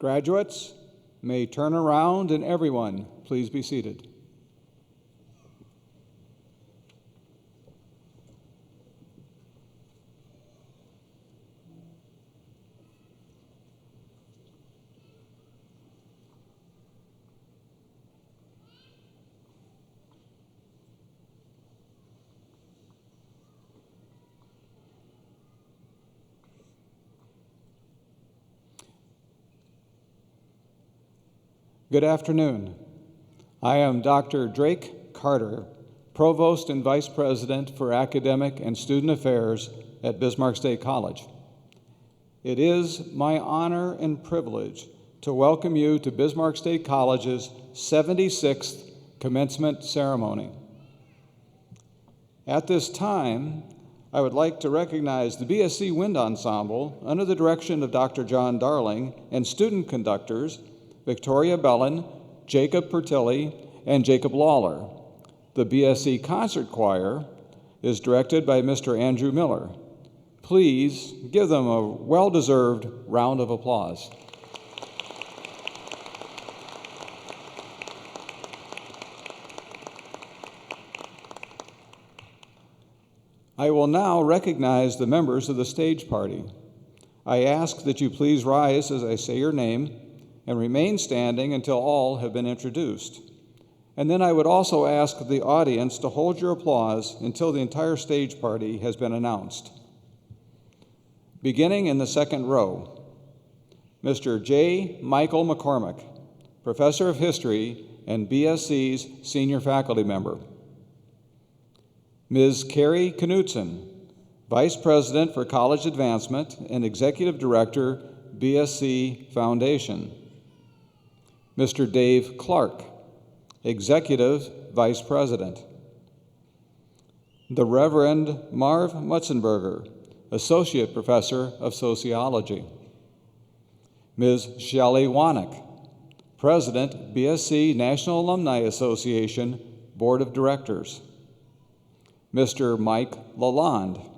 Graduates may turn around, and everyone, please be seated. Good afternoon. I am Dr. Drake Carter, Provost and Vice President for Academic and Student Affairs at Bismarck State College. It is my honor and privilege to welcome you to Bismarck State College's 76th commencement ceremony. At this time, I would like to recognize the BSC Wind Ensemble under the direction of Dr. John Darling and student conductors Victoria Bellin, Jacob Pertilli, and Jacob Lawler. The BSC Concert Choir is directed by Mr. Andrew Miller. Please give them a well-deserved round of applause. I will now recognize the members of the stage party. I ask that you please rise as I say your name and remain standing until all have been introduced. And then I would also ask the audience to hold your applause until the entire stage party has been announced. Beginning in the second row, Mr. J. Michael McCormack, Professor of History and BSC's Senior Faculty Member. Ms. Carrie Knutson, Vice President for College Advancement and Executive Director, BSC Foundation. Mr. Dave Clark, Executive Vice President. The Reverend Marv Mutzenberger, Associate Professor of Sociology. Ms. Shelley Wanick, President, BSC National Alumni Association, Board of Directors. Mr. Mike Lalonde,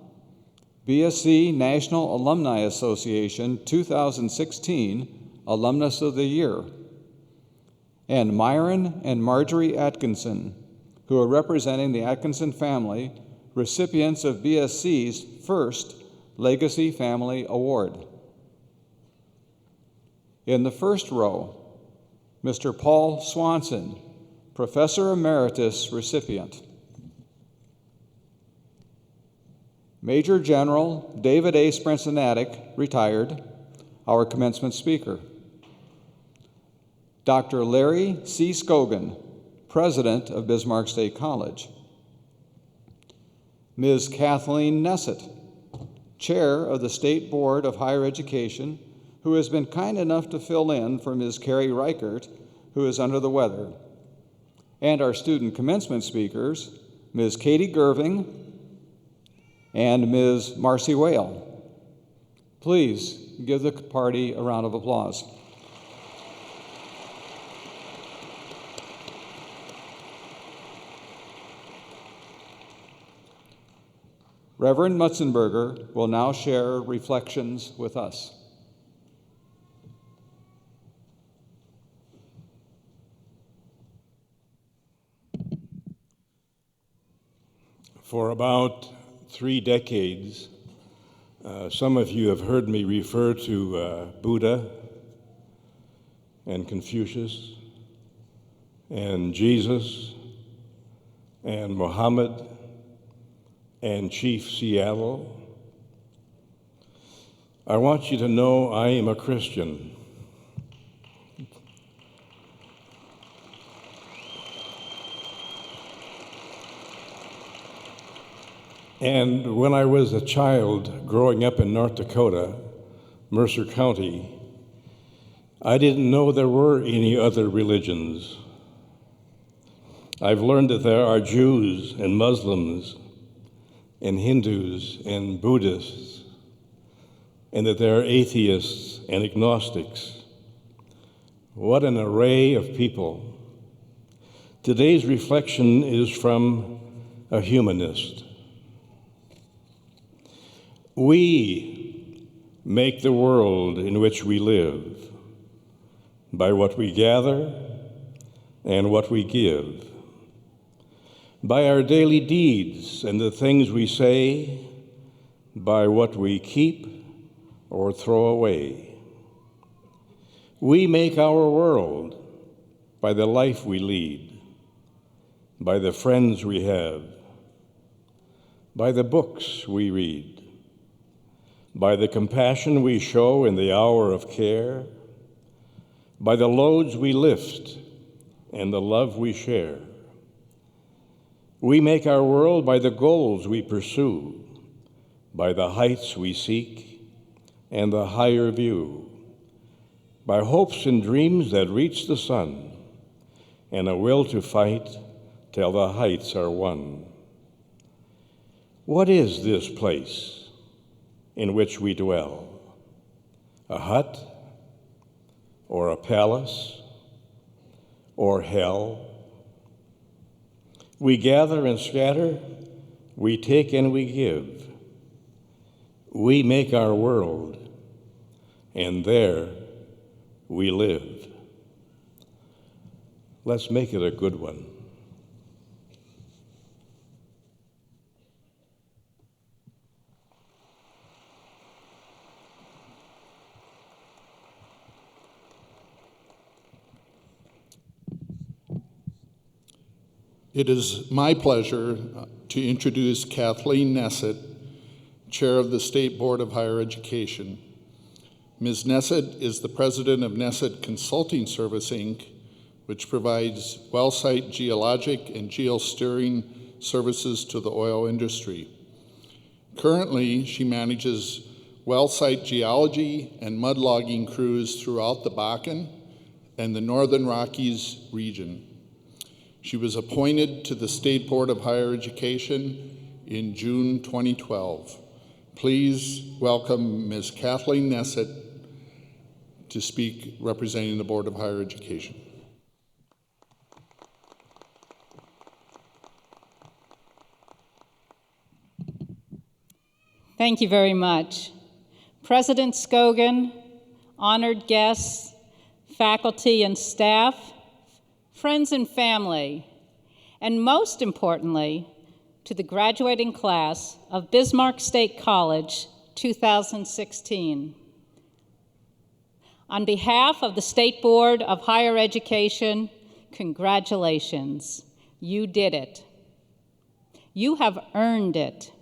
BSC National Alumni Association 2016 Alumnus of the Year. And Myron and Marjorie Atkinson, who are representing the Atkinson family, recipients of BSC's first Legacy Family Award. In the first row, Mr. Paul Swanson, Professor Emeritus recipient. Major General David A. Sprensanatic, retired, our commencement speaker. Dr. Larry C. SKOGEN, President of Bismarck State College. Ms. Kathleen Nessett, Chair of the State Board of Higher Education, who has been kind enough to fill in for Ms. Carrie Reichert, who is under the weather. And our student commencement speakers, Ms. Katie Gerving and Ms. Marcy Whale. Please give the party a round of applause. Reverend Mutzenberger will now share reflections with us. For about 3 decades, some of you have heard me refer to Buddha and Confucius and Jesus and Muhammad and Chief Seattle. I want you to know I am a Christian. And when I was a child growing up in North Dakota, Mercer County, I didn't know there were any other religions. I've learned that there are Jews and Muslims and Hindus and Buddhists, and that there are atheists and agnostics. What an array of people. Today's reflection is from a humanist. We make the world in which we live. by what we gather and what we give, by our daily deeds and the things we say, by what we keep or throw away. We make our world by the life we lead, by the friends we have, by the books we read, by the compassion we show in the hour of care, by the loads we lift and the love we share. We make our world by the goals we pursue, by the heights we seek and the higher view, by hopes and dreams that reach the sun, and a will to fight till the heights are won. What is this place in which we dwell? A hut, or a palace, or hell? We gather and scatter, we take and we give. We make our world, and there we live. Let's make it a good one. It is my pleasure to introduce Kathleen Nessett, Chair of the State Board of Higher Education. Ms. Nessett is the president of Nessett Consulting Service, Inc., which provides well site geologic and geosteering services to the oil industry. Currently, she manages well site geology and mud logging crews throughout the Bakken and the Northern Rockies region. She was appointed to the State Board of Higher Education in June 2012. Please welcome Ms. Kathleen Nessett to speak representing the Board of Higher Education. Thank you very much. President SKOGEN, honored guests, faculty and staff, friends and family, and most importantly, to the graduating class of Bismarck State College 2016. On behalf of the State Board of Higher Education, congratulations. You did it. You have earned it.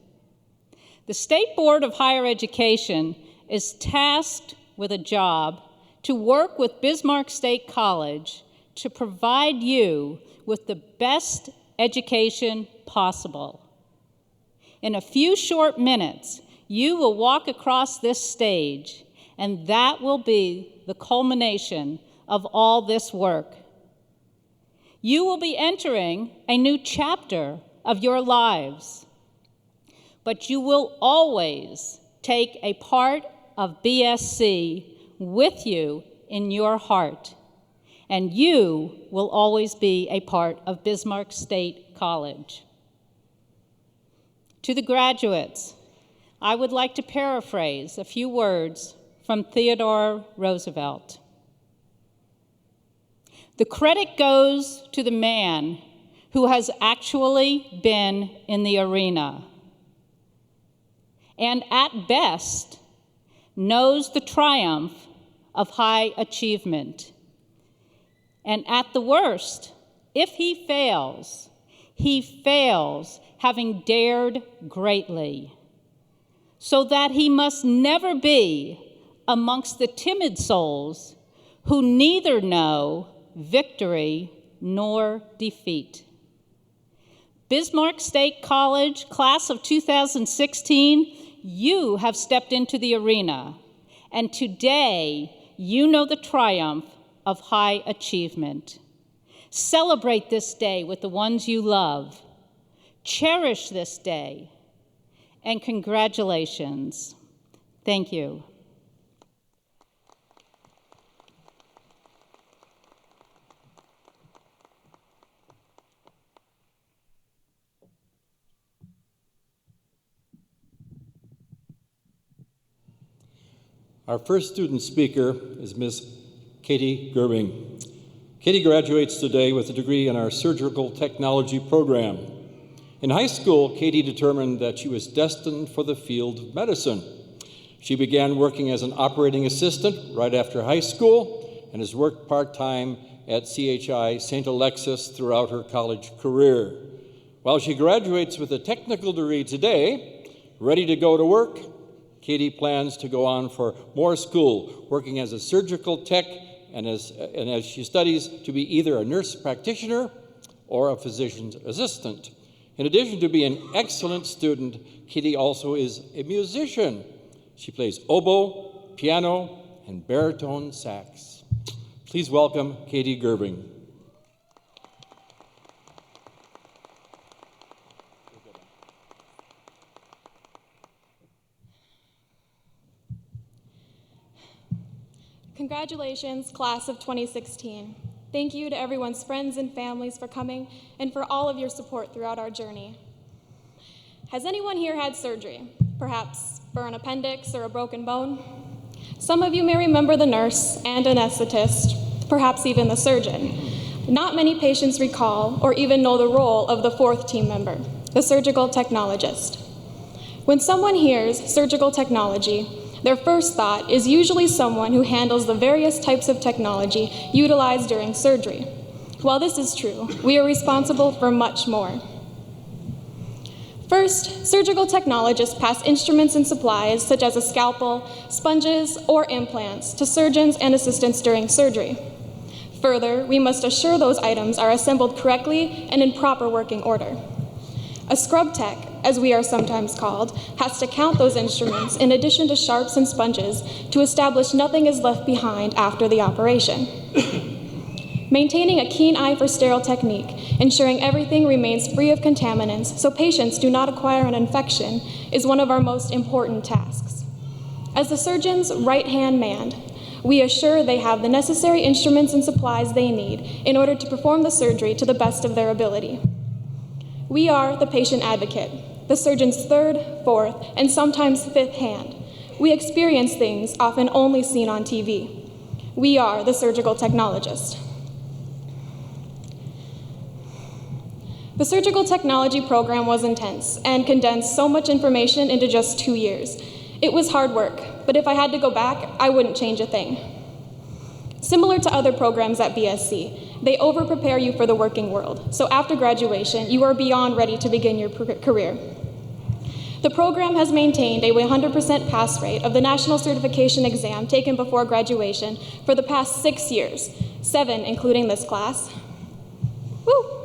The State Board of Higher Education is tasked with a job to work with Bismarck State College to provide you with the best education possible. In a few short minutes, you will walk across this stage, and that will be the culmination of all this work. You will be entering a new chapter of your lives, but you will always take a part of BSC with you in your heart, and you will always be a part of Bismarck State College. To the graduates, I would like to paraphrase a few words from Theodore Roosevelt. The credit goes to the man who has actually been in the arena, and at best knows the triumph of high achievement. And at the worst, if he fails having dared greatly, so that he must never be amongst the timid souls who neither know victory nor defeat. Bismarck State College, class of 2016, you have stepped into the arena, and today you know the triumph of high achievement. Celebrate this day with the ones you love. Cherish this day, and congratulations. Thank you. Our first student speaker is Ms. Katie Gerbing. Katie graduates today with a degree in our surgical technology program. In high school, Katie determined that she was destined for the field of medicine. She began working as an operating assistant right after high school and has worked part-time at CHI St. Alexis throughout her college career. While she graduates with a technical degree today, ready to go to work, Katie plans to go on for more school, working as a surgical tech and as she studies to be either a nurse practitioner or a physician's assistant. In addition to being an excellent student, Katie also is a musician. She plays oboe, piano, and baritone sax. Please welcome Katie Gerbing. Congratulations, class of 2016. Thank you to everyone's friends and families for coming and for all of your support throughout our journey. Has anyone here had surgery? Perhaps for an appendix or a broken bone? Some of you may remember the nurse and anesthetist, perhaps even the surgeon. Not many patients recall or even know the role of the fourth team member, the surgical technologist. When someone hears surgical technology, their first thought is usually someone who handles the various types of technology utilized during surgery. While this is true, we are responsible for much more. First, surgical technologists pass instruments and supplies such as a scalpel, sponges, or implants to surgeons and assistants during surgery. Further, we must assure those items are assembled correctly and in proper working order. A scrub tech, as we are sometimes called, has to count those instruments in addition to sharps and sponges to establish nothing is left behind after the operation. Maintaining a keen eye for sterile technique, ensuring everything remains free of contaminants so patients do not acquire an infection, is one of our most important tasks. As the surgeon's right-hand man, we assure they have the necessary instruments and supplies they need in order to perform the surgery to the best of their ability. We are the patient advocate, the surgeon's third, fourth, and sometimes fifth hand. We experience things often only seen on TV. We are the surgical technologist. The surgical technology program was intense and condensed so much information into just 2 years. It was hard work, but if I had to go back, I wouldn't change a thing. Similar to other programs at BSC, they over-prepare you for the working world, so after graduation, you are beyond ready to begin your career. The program has maintained a 100% pass rate of the national certification exam taken before graduation for the past 6 years, 7 including this class. Woo!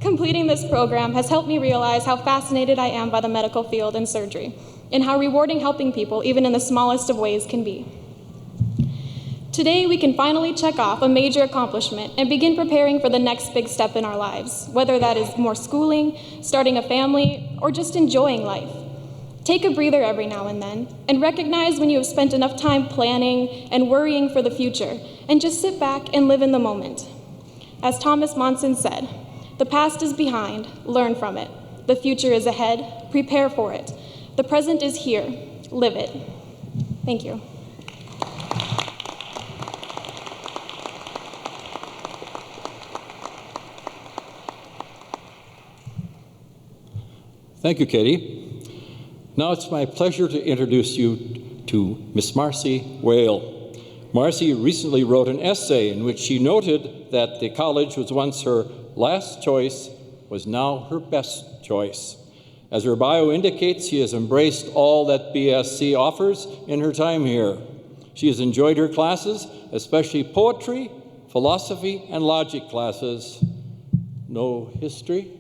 Completing this program has helped me realize how fascinated I am by the medical field and surgery, and how rewarding helping people, even in the smallest of ways, can be. Today, we can finally check off a major accomplishment and begin preparing for the next big step in our lives, whether that is more schooling, starting a family, or just enjoying life. Take a breather every now and then, and recognize when you have spent enough time planning and worrying for the future, and just sit back and live in the moment. As Thomas Monson said, "The past is behind, learn from it. The future is ahead, prepare for it. The present is here, live it." Thank you. Thank you, Katie. Now it's my pleasure to introduce you to Miss Marcy Whale. Marcy recently wrote an essay in which she noted that the college was once her last choice, was now her best choice. As her bio indicates, she has embraced all that BSC offers in her time here. She has enjoyed her classes, especially poetry, philosophy, and logic classes. No history?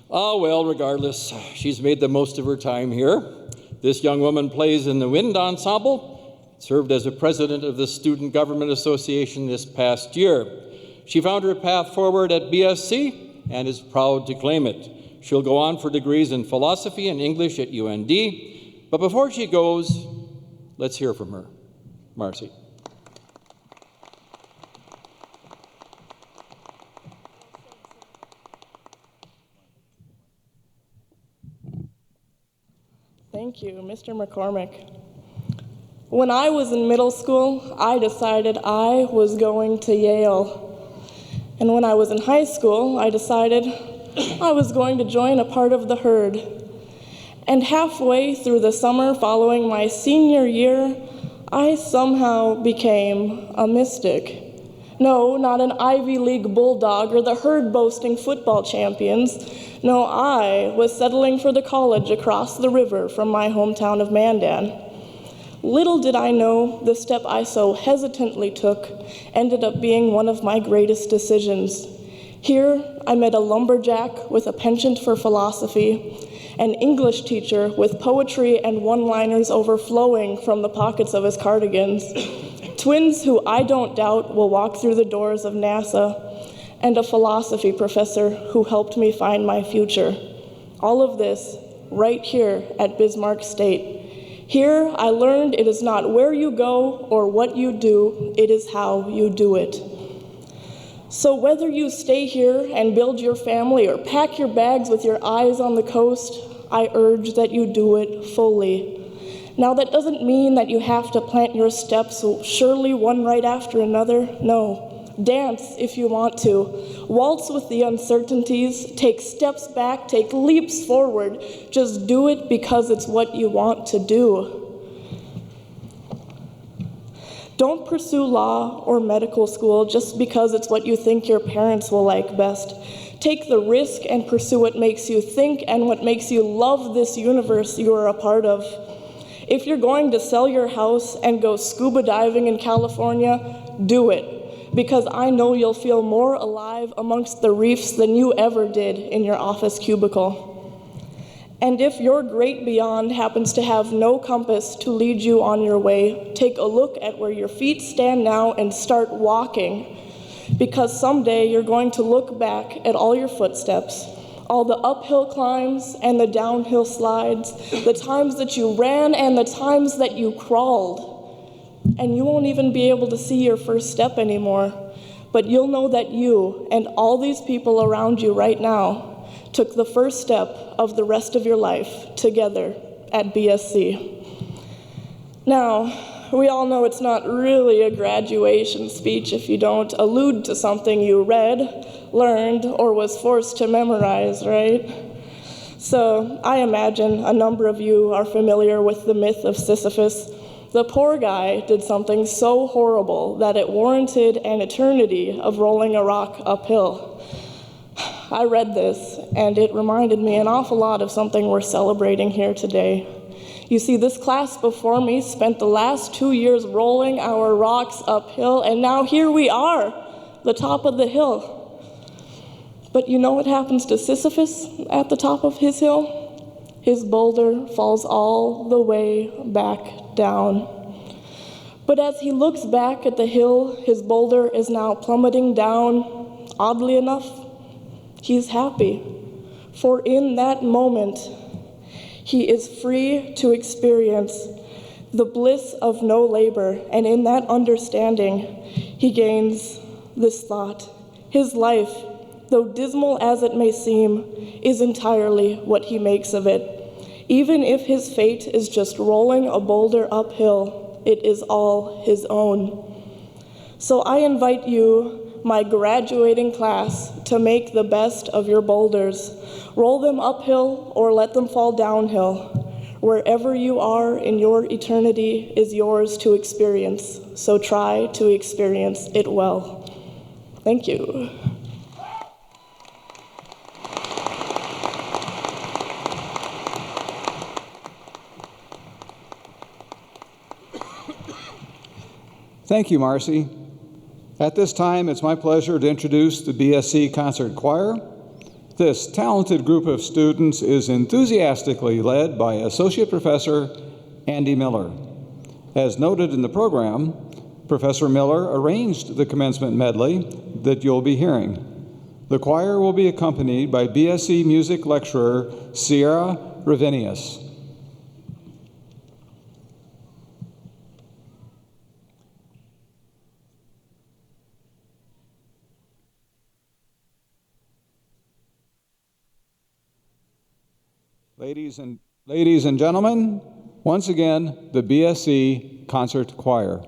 Well, regardless, she's made the most of her time here. This young woman plays in the wind ensemble, served as a president of the Student Government Association this past year. She found her path forward at BSC and is proud to claim it. She'll go on for degrees in philosophy and English at UND, but before she goes, let's hear from her. Marcy. Thank you, Mr. McCormack. When I was in middle school, I decided I was going to Yale. And when I was in high school, I decided I was going to join a part of the herd. And halfway through the summer following my senior year, I somehow became a mystic. No, not an Ivy League bulldog or the herd-boasting football champions. No, I was settling for the college across the river from my hometown of Mandan. Little did I know the step I so hesitantly took ended up being one of my greatest decisions. Here, I met a lumberjack with a penchant for philosophy, an English teacher with poetry and one-liners overflowing from the pockets of his cardigans, twins who I don't doubt will walk through the doors of NASA, and a philosophy professor who helped me find my future. All of this right here at Bismarck State. Here, I learned it is not where you go or what you do, it is how you do it. So whether you stay here and build your family or pack your bags with your eyes on the coast, I urge that you do it fully. Now, that doesn't mean that you have to plant your steps surely one right after another. No. Dance if you want to. Waltz with the uncertainties. Take steps back. Take leaps forward. Just do it because it's what you want to do. Don't pursue law or medical school just because it's what you think your parents will like best. Take the risk and pursue what makes you think and what makes you love this universe you are a part of. If you're going to sell your house and go scuba diving in California, do it. Because I know you'll feel more alive amongst the reefs than you ever did in your office cubicle. And if your great beyond happens to have no compass to lead you on your way, take a look at where your feet stand now and start walking. Because someday you're going to look back at all your footsteps, all the uphill climbs and the downhill slides, the times that you ran and the times that you crawled. And you won't even be able to see your first step anymore. But you'll know that you and all these people around you right now took the first step of the rest of your life together at BSC. Now, we all know it's not really a graduation speech if you don't allude to something you read, learned, or was forced to memorize, right? So I imagine a number of you are familiar with the myth of Sisyphus. The poor guy did something so horrible that it warranted an eternity of rolling a rock uphill. I read this, and it reminded me an awful lot of something we're celebrating here today. You see, this class before me spent the last 2 years rolling our rocks uphill, and now here we are, the top of the hill. But you know what happens to Sisyphus at the top of his hill? His boulder falls all the way back down. But as he looks back at the hill, his boulder is now plummeting down. Oddly enough, he's happy. For in that moment, he is free to experience the bliss of no labor. And in that understanding, he gains this thought. His life, though dismal as it may seem, is entirely what he makes of it. Even if his fate is just rolling a boulder uphill, it is all his own. So I invite you, my graduating class, to make the best of your boulders. Roll them uphill or let them fall downhill. Wherever you are in your eternity is yours to experience, so try to experience it well. Thank you. Thank you, Marcy. At this time, it's my pleasure to introduce the BSC Concert Choir. This talented group of students is enthusiastically led by Associate Professor Andy Miller. As noted in the program, Professor Miller arranged the commencement medley that you'll be hearing. The choir will be accompanied by BSc music lecturer Sierra Ravinius. Ladies and Ladies and gentlemen, once again, the BSC Concert Choir.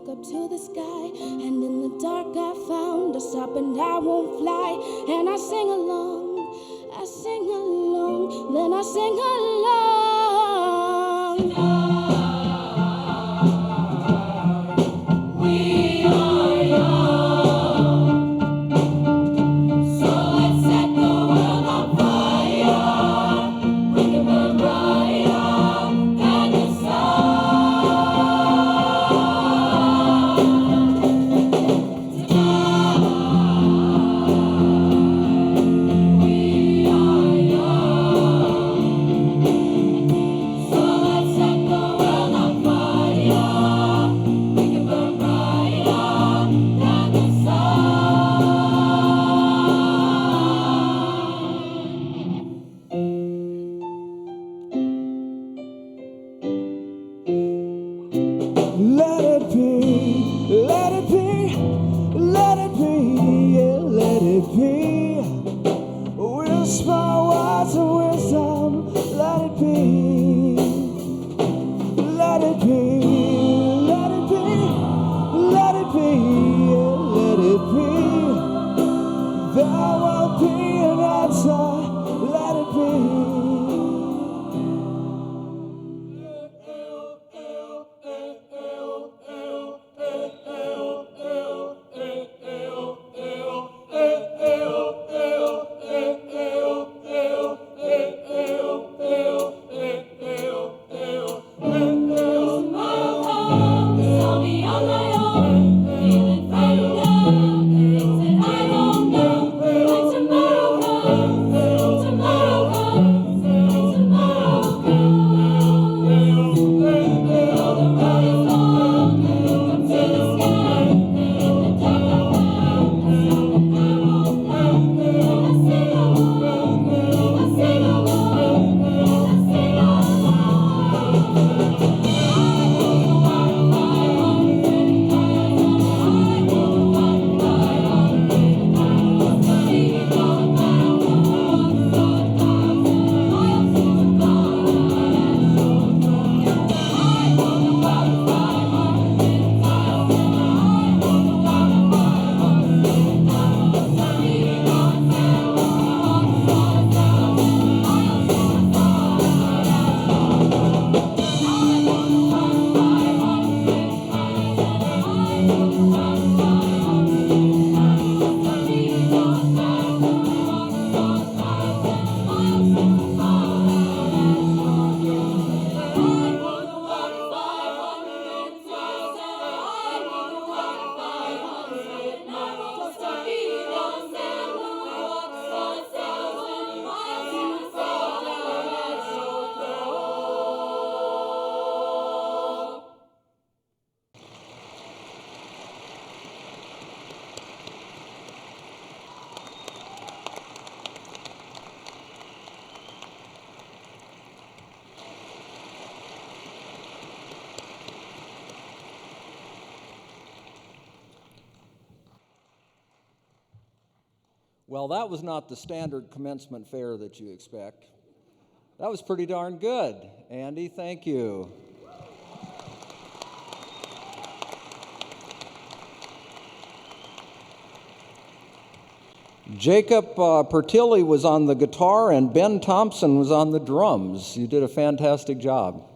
look up to the sky, and in the dark I found a stop and I won't fly. And I sing along, then I sing along. We are young, so let's set the world on fire. We can burn brighter than the Well, that was not the standard commencement fare that you expect. That was pretty darn good. Andy, thank you. Jacob Pertilli was on the guitar and Ben Thompson was on the drums. You did a fantastic job.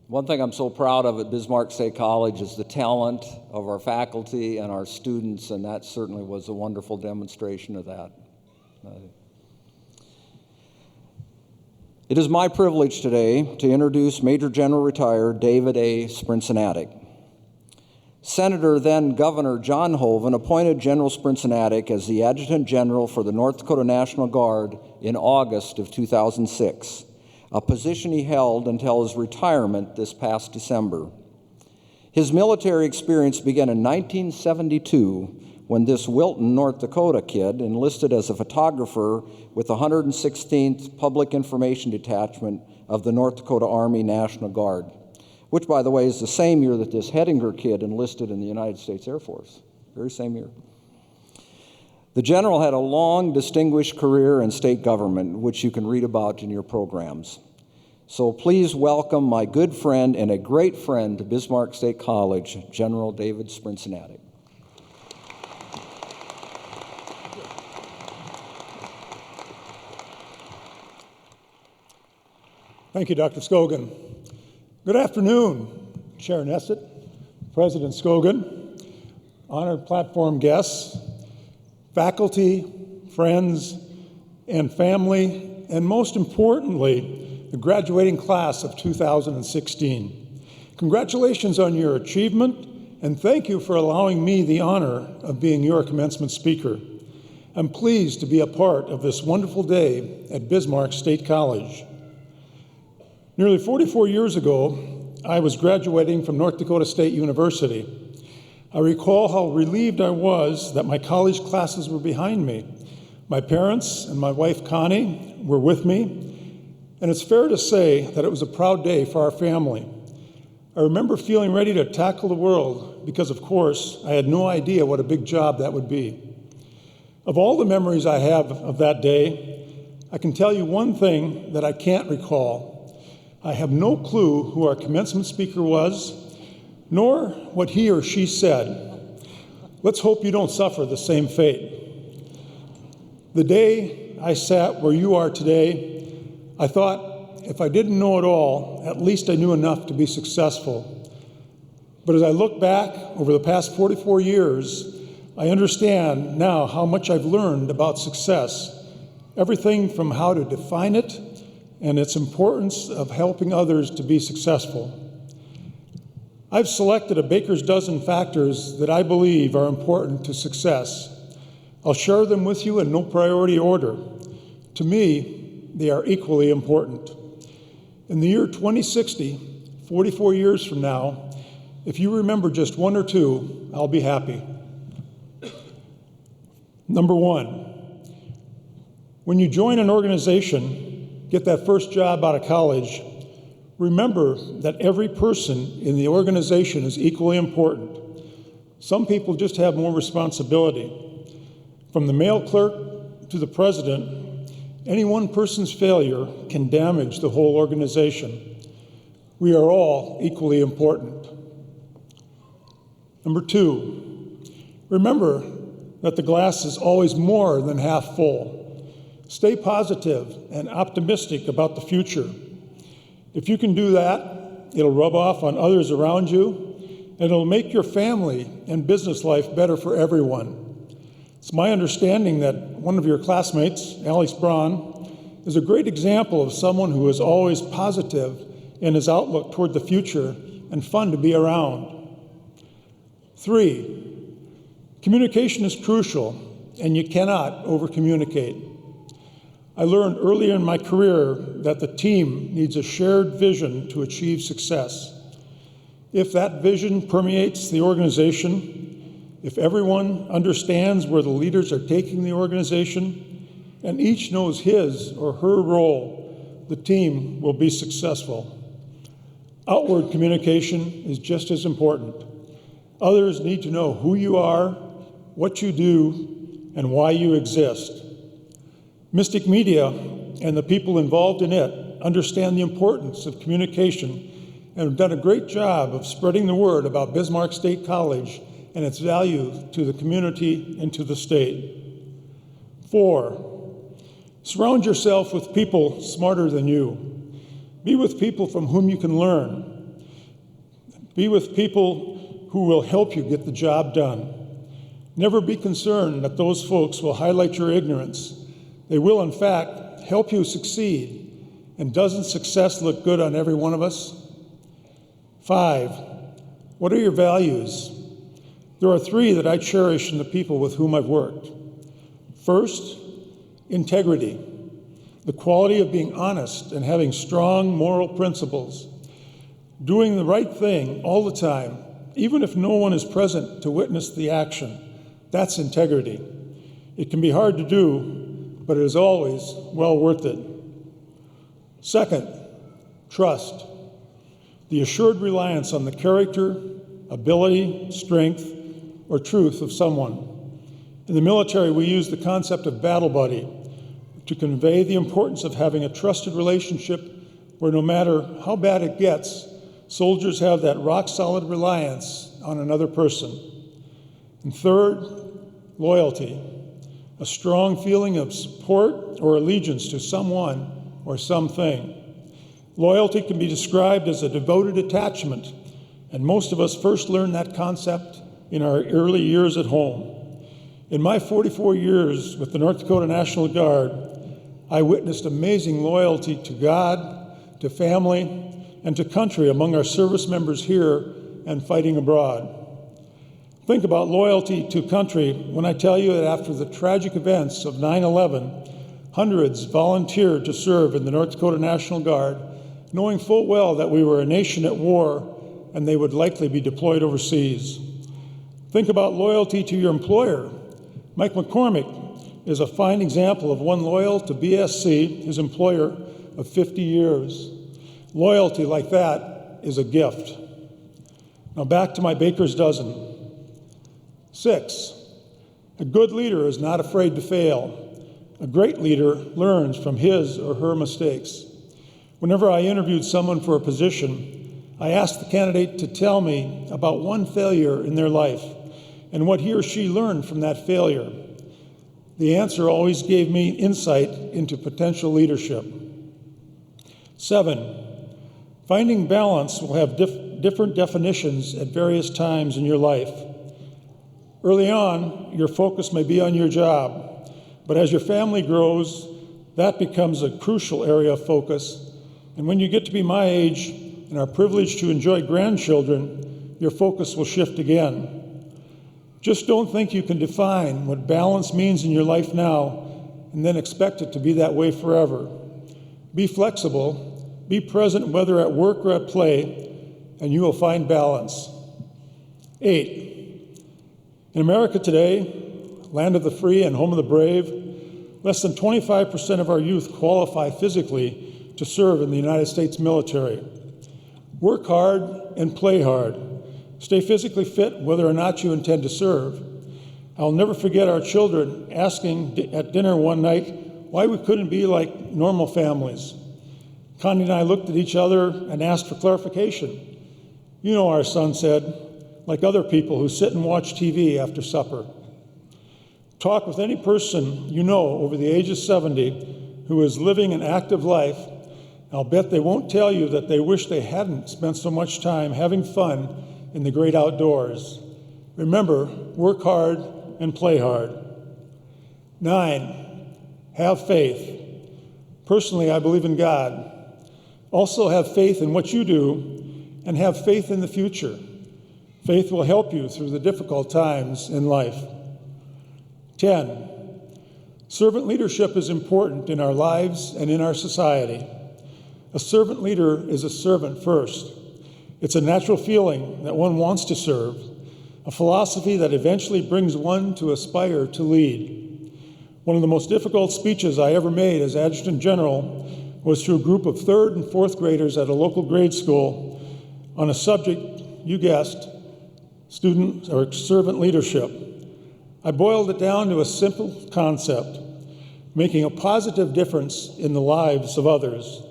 One thing I'm so proud of at Bismarck State College is the talent of our faculty and our students, and that certainly was a wonderful demonstration of that. It is my privilege today to introduce Major General Retired David A. Sprinsanatic. Senator, then Governor John Hoeven, appointed General Sprinsanatic as the Adjutant General for the North Dakota National Guard in August of 2006. A position he held until his retirement this past December. His military experience began in 1972 when this Wilton, North Dakota kid enlisted as a photographer with the 116th Public Information Detachment of the North Dakota Army National Guard, which, by the way, is the same year that this Hettinger kid enlisted in the United States Air Force, very same year. The general had a long, distinguished career in state government, which you can read about in your programs. So please welcome my good friend and a great friend to Bismarck State College, General David Sprincenatic. Thank you, Dr. SKOGEN. Good afternoon, Chair Nesset, President SKOGEN, honored platform guests, faculty, friends, and family, and most importantly, the graduating class of 2016. Congratulations on your achievement, and thank you for allowing me the honor of being your commencement speaker. I'm pleased to be a part of this wonderful day at Bismarck State College. Nearly 44 years ago, I was graduating from North Dakota State University. I recall how relieved I was that my college classes were behind me. My parents and my wife Connie were with me, and it's fair to say that it was a proud day for our family. I remember feeling ready to tackle the world because, of course, I had no idea what a big job that would be. Of all the memories I have of that day, I can tell you one thing that I can't recall. I have no clue who our commencement speaker was, nor what he or she said. Let's hope you don't suffer the same fate. The day I sat where you are today, I thought if I didn't know it all, at least I knew enough to be successful. But as I look back over the past 44 years, I understand now how much I've learned about success, everything from how to define it and its importance of helping others to be successful. I've selected a baker's dozen factors that I believe are important to success. I'll share them with you in no priority order. To me, they are equally important. In the year 2060, 44 years from now, if you remember just one or two, I'll be happy. Number one, when you join an organization, get that first job out of college, remember that every person in the organization is equally important. Some people just have more responsibility. From the mail clerk to the president, any one person's failure can damage the whole organization. We are all equally important. Number two, remember that the glass is always more than half full. Stay positive and optimistic about the future. If you can do that, it'll rub off on others around you, and it'll make your family and business life better for everyone. It's my understanding that one of your classmates, Alex Braun, is a great example of someone who is always positive in his outlook toward the future and fun to be around. 3, communication is crucial, and you cannot over-communicate. I learned early in my career that the team needs a shared vision to achieve success. If that vision permeates the organization, if everyone understands where the leaders are taking the organization, and each knows his or her role, the team will be successful. Outward communication is just as important. Others need to know who you are, what you do, and why you exist. Mystic Media and the people involved in it understand the importance of communication and have done a great job of spreading the word about Bismarck State College and its value to the community and to the state. 4, surround yourself with people smarter than you. Be with people from whom you can learn. Be with people who will help you get the job done. Never be concerned that those folks will highlight your ignorance. They will, in fact, help you succeed. And doesn't success look good on every one of us? 5, what are your values? There are 3 that I cherish in the people with whom I've worked. First, integrity, the quality of being honest and having strong moral principles. Doing the right thing all the time, even if no one is present to witness the action. That's integrity. It can be hard to do, but it is always well worth it. Second, trust, the assured reliance on the character, ability, strength, or truth of someone. In the military, we use the concept of battle buddy to convey the importance of having a trusted relationship where no matter how bad it gets, soldiers have that rock-solid reliance on another person. And third, loyalty, a strong feeling of support or allegiance to someone or something. Loyalty can be described as a devoted attachment, and most of us first learn that concept in our early years at home. In my 44 years with the North Dakota National Guard, I witnessed amazing loyalty to God, to family, and to country among our service members here and fighting abroad. Think about loyalty to country when I tell you that after the tragic events of 9/11, hundreds volunteered to serve in the North Dakota National Guard, knowing full well that we were a nation at war and they would likely be deployed overseas. Think about loyalty to your employer. Mike McCormack is a fine example of one loyal to BSC, his employer of 50 years. Loyalty like that is a gift. Now back to my baker's dozen. 6, a good leader is not afraid to fail. A great leader learns from his or her mistakes. Whenever I interviewed someone for a position, I asked the candidate to tell me about one failure in their life and what he or she learned from that failure. The answer always gave me insight into potential leadership. 7, finding balance will have different definitions at various times in your life. Early on, your focus may be on your job, but as your family grows, that becomes a crucial area of focus. And when you get to be my age and are privileged to enjoy grandchildren, your focus will shift again. Just don't think you can define what balance means in your life now and then expect it to be that way forever. Be flexible, be present whether at work or at play, and you will find balance. 8, in America today, land of the free and home of the brave, less than 25% of our youth qualify physically to serve in the United States military. Work hard and play hard. Stay physically fit whether or not you intend to serve. I'll never forget our children asking at dinner one night why we couldn't be like normal families. Connie and I looked at each other and asked for clarification. You know, our son said, like other people who sit and watch TV after supper. Talk with any person you know over the age of 70 who is living an active life. I'll bet they won't tell you that they wish they hadn't spent so much time having fun in the great outdoors. Remember, work hard and play hard. 9, have faith. Personally, I believe in God. Also have faith in what you do and have faith in the future. Faith will help you through the difficult times in life. 10, servant leadership is important in our lives and in our society. A servant leader is a servant first. It's a natural feeling that one wants to serve, a philosophy that eventually brings one to aspire to lead. One of the most difficult speeches I ever made as Adjutant General was to a group of 3rd and 4th graders at a local grade school on a subject, you guessed, student or servant leadership. I boiled it down to a simple concept, making a positive difference in the lives of others.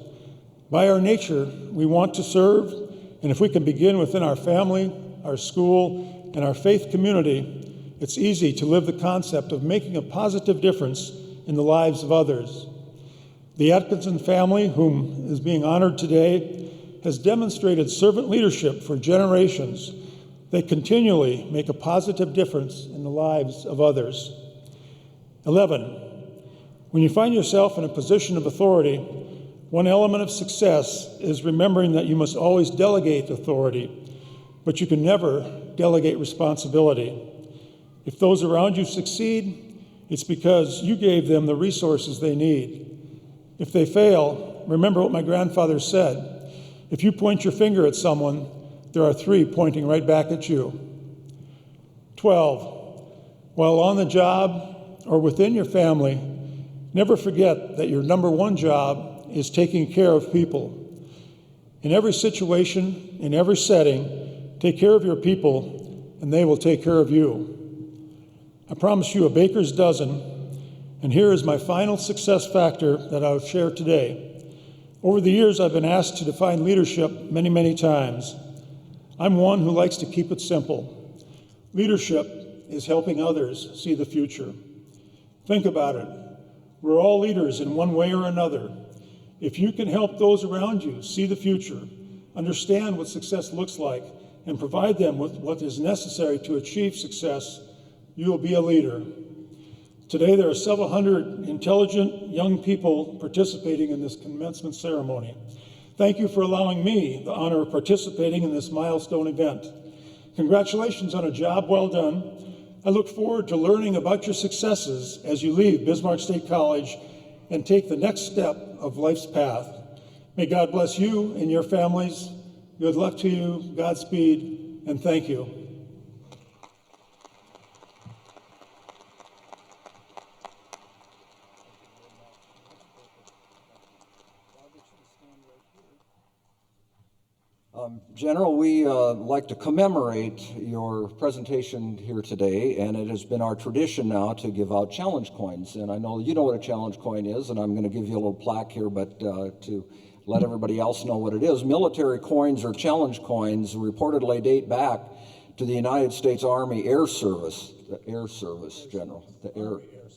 By our nature, we want to serve, and if we can begin within our family, our school, and our faith community, it's easy to live the concept of making a positive difference in the lives of others. The Atkinson family, whom is being honored today, has demonstrated servant leadership for generations. They continually make a positive difference in the lives of others. 11, when you find yourself in a position of authority, one element of success is remembering that you must always delegate authority, but you can never delegate responsibility. If those around you succeed, it's because you gave them the resources they need. If they fail, remember what my grandfather said. If you point your finger at someone, there are 3 pointing right back at you. 12, while on the job or within your family, never forget that your number one job is taking care of people. In every situation, in every setting, take care of your people, and they will take care of you. I promise you a baker's dozen, and here is my final success factor that I'll share today. Over the years, I've been asked to define leadership many, many times. I'm one who likes to keep it simple. Leadership is helping others see the future. Think about it. We're all leaders in one way or another. If you can help those around you see the future, understand what success looks like, and provide them with what is necessary to achieve success, you will be a leader. Today, there are several hundred intelligent young people participating in this commencement ceremony. Thank you for allowing me the honor of participating in this milestone event. Congratulations on a job well done. I look forward to learning about your successes as you leave Bismarck State College and take the next step of life's path. May God bless you and your families. Good luck to you, Godspeed, and thank you. General, we like to commemorate your presentation here today, and it has been our tradition now to give out challenge coins. And I know you know what a challenge coin is, and I'm going to give you a little plaque here, but to let everybody else know what it is. Military coins or challenge coins reportedly date back to the United States Army Air Service, the Air Service, General,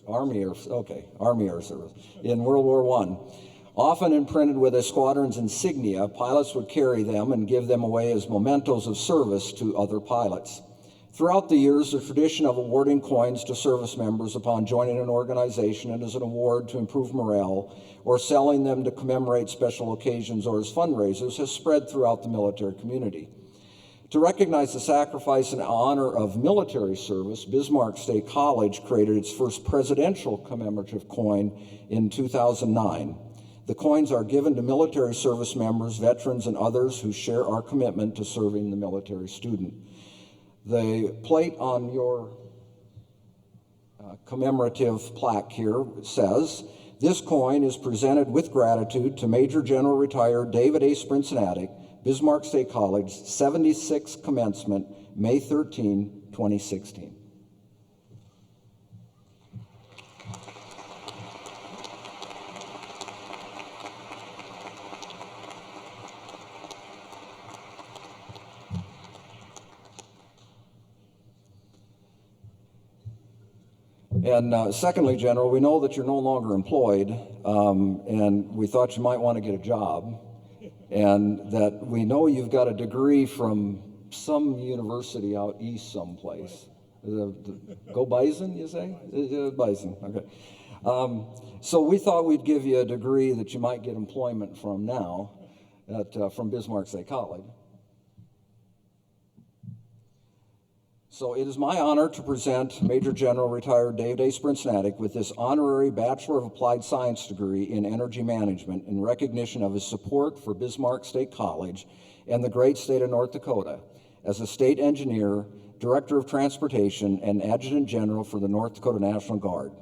Army Air Service in World War I. Often imprinted with a squadron's insignia, pilots would carry them and give them away as mementos of service to other pilots. Throughout the years, the tradition of awarding coins to service members upon joining an organization and as an award to improve morale, or selling them to commemorate special occasions or as fundraisers, has spread throughout the military community. To recognize the sacrifice and honor of military service, Bismarck State College created its first presidential commemorative coin in 2009. The coins are given to military service members, veterans, and others who share our commitment to serving the military student. The plate on your commemorative plaque here says, "This coin is presented with gratitude to Major General Retired David A. Sprincenatic, Bismarck State College, 76th commencement, May 13, 2016. And secondly, General, we know that you're no longer employed, and we thought you might want to get a job, and that we know you've got a degree from some university out east someplace. Go Bison, you say? Bison, okay. So we thought we'd give you a degree that you might get employment from now from Bismarck State College. So it is my honor to present Major General Retired David A. Sprincenatic with this honorary Bachelor of Applied Science degree in Energy Management in recognition of his support for Bismarck State College and the great state of North Dakota as a state engineer, director of transportation, and adjutant general for the North Dakota National Guard.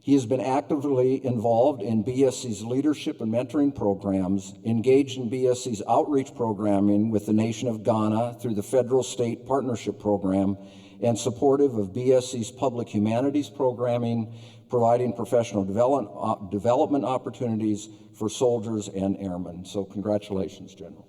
He has been actively involved in BSC's leadership and mentoring programs, engaged in BSC's outreach programming with the nation of Ghana through the Federal State Partnership Program, and supportive of BSC's public humanities programming, providing professional development opportunities for soldiers and airmen. So congratulations, General.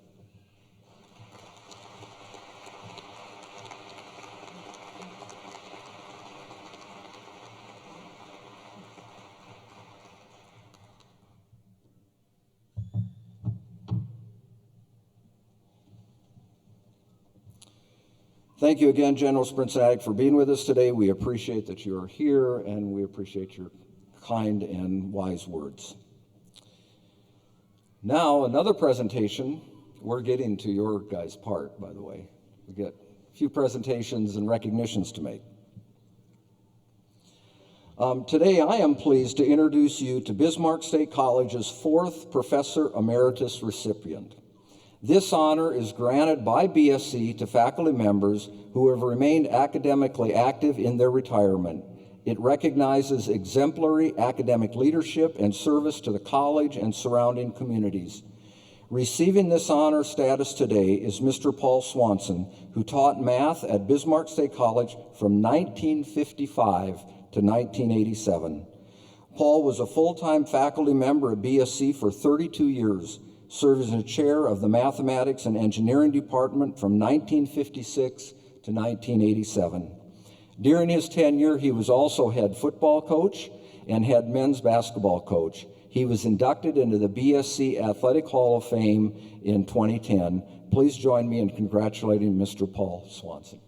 Thank you again, General Sprincenatic, for being with us today. We appreciate that you are here, and we appreciate your kind and wise words. Now, another presentation. We're getting to your guys' part, by the way. We get a few presentations and recognitions to make. Today, I am pleased to introduce you to Bismarck State College's 4th Professor Emeritus recipient. This honor is granted by BSC to faculty members who have remained academically active in their retirement. It recognizes exemplary academic leadership and service to the college and surrounding communities. Receiving this honor status today is Mr. Paul Swanson, who taught math at Bismarck State College from 1955 to 1987. Paul was a full-time faculty member at BSC for 32 years, served as a chair of the Mathematics and Engineering Department from 1956 to 1987. During his tenure, he was also head football coach and head men's basketball coach. He was inducted into the BSC Athletic Hall of Fame in 2010. Please join me in congratulating Mr. Paul Swanson.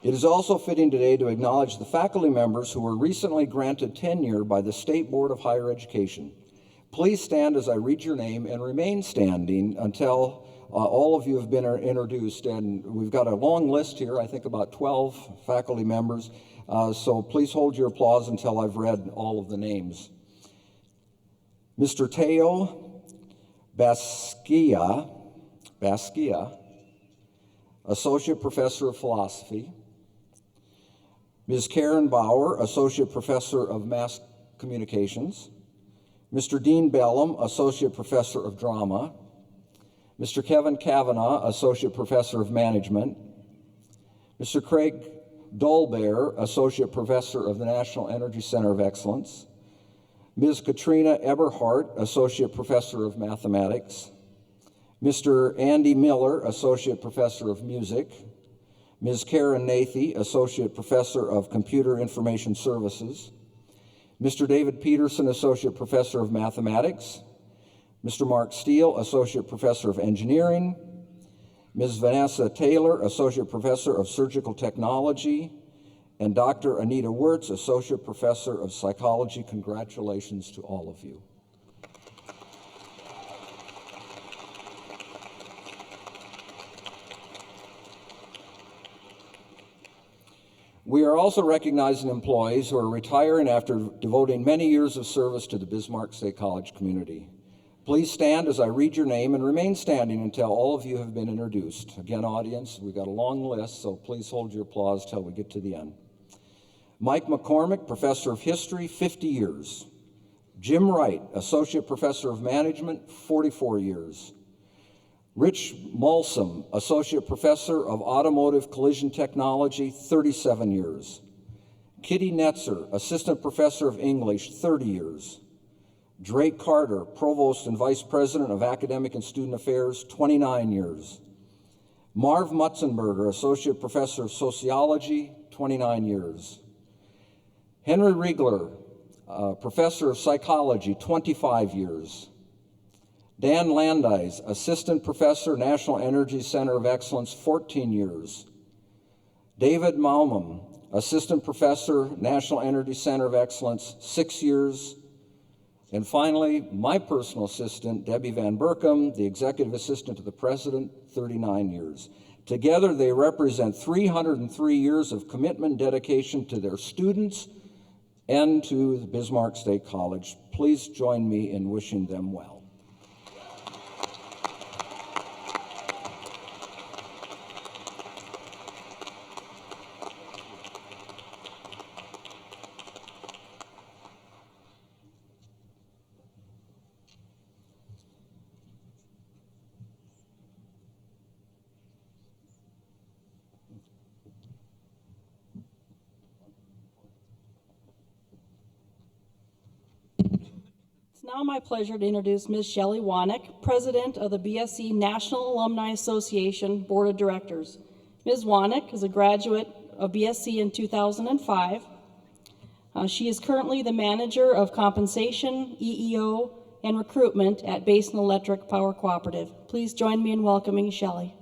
It is also fitting today to acknowledge the faculty members who were recently granted tenure by the State Board of Higher Education. Please stand as I read your name and remain standing until all of you have been introduced. And we've got a long list here, I think about 12 faculty members. So please hold your applause until I've read all of the names. Mr. Teo Basquia, Associate Professor of Philosophy. Ms. Karen Bauer, Associate Professor of Mass Communications. Mr. Dean Bellum, Associate Professor of Drama. Mr. Kevin Kavanaugh, Associate Professor of Management. Mr. Craig Dolbear, Associate Professor of the National Energy Center of Excellence. Ms. Katrina Eberhardt, Associate Professor of Mathematics. Mr. Andy Miller, Associate Professor of Music. Ms. Karen Nathy, Associate Professor of Computer Information Services. Mr. David Peterson, Associate Professor of Mathematics. Mr. Mark Steele, Associate Professor of Engineering. Ms. Vanessa Taylor, Associate Professor of Surgical Technology. And Dr. Anita Wirtz, Associate Professor of Psychology. Congratulations to all of you. We are also recognizing employees who are retiring after devoting many years of service to the Bismarck State College community. Please stand as I read your name and remain standing until all of you have been introduced. Again, audience, we've got a long list, so please hold your applause till we get to the end. Mike McCormack, Professor of History, 50 years. Jim Wright, Associate Professor of Management, 44 years. Rich Malsum, Associate Professor of Automotive Collision Technology, 37 years. Kitty Netzer, Assistant Professor of English, 30 years. Drake Carter, Provost and Vice President of Academic and Student Affairs, 29 years. Marv Mutzenberger, Associate Professor of Sociology, 29 years. Henry Riegler, Professor of Psychology, 25 years. Dan Landis, Assistant Professor, National Energy Center of Excellence, 14 years. David Maumum, Assistant Professor, National Energy Center of Excellence, 6 years. And finally, my personal assistant, Debbie Van Berkom, the Executive Assistant to the President, 39 years. Together, they represent 303 years of commitment and dedication to their students and to the Bismarck State College. Please join me in wishing them well. It's now my pleasure to introduce Ms. Shelley Wanek, President of the BSC National Alumni Association Board of Directors. Ms. Wanek is a graduate of BSC in 2005. She is currently the Manager of Compensation, EEO, and Recruitment at Basin Electric Power Cooperative. Please join me in welcoming Shelley.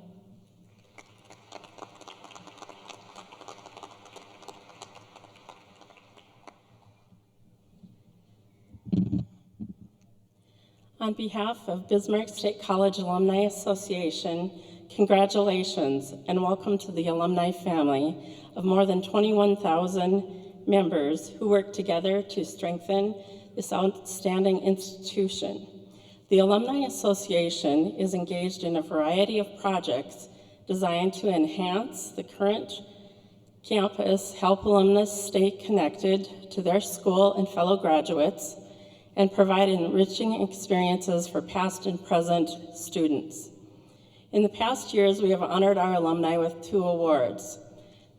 On behalf of Bismarck State College Alumni Association, congratulations and welcome to the alumni family of more than 21,000 members who work together to strengthen this outstanding institution. The Alumni Association is engaged in a variety of projects designed to enhance the current campus, help alumnus stay connected to their school and fellow graduates, and provide enriching experiences for past and present students. In the past years, we have honored our alumni with 2 awards.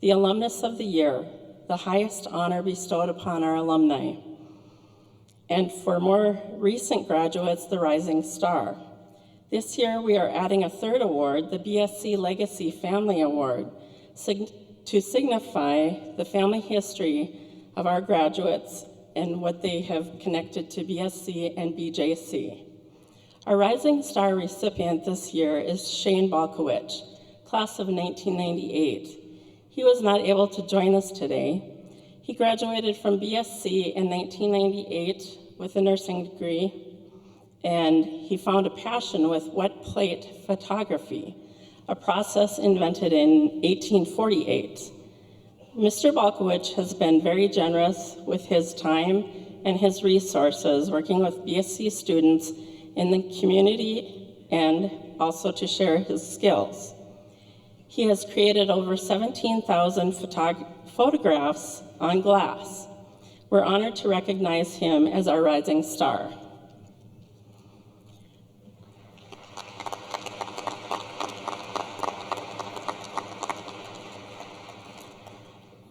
The Alumnus of the Year, the highest honor bestowed upon our alumni, and for more recent graduates, the Rising Star. This year, we are adding a 3rd award, the BSC Legacy Family Award, to signify the family history of our graduates and what they have connected to BSC and BJC. Our Rising Star recipient this year is Shane Balkowicz, class of 1998. He was not able to join us today. He graduated from BSC in 1998 with a nursing degree, and he found a passion with wet plate photography, a process invented in 1848. Mr. Balkowicz has been very generous with his time and his resources working with BSC students in the community and also to share his skills. He has created over 17,000 photographs on glass. We're honored to recognize him as our Rising Star.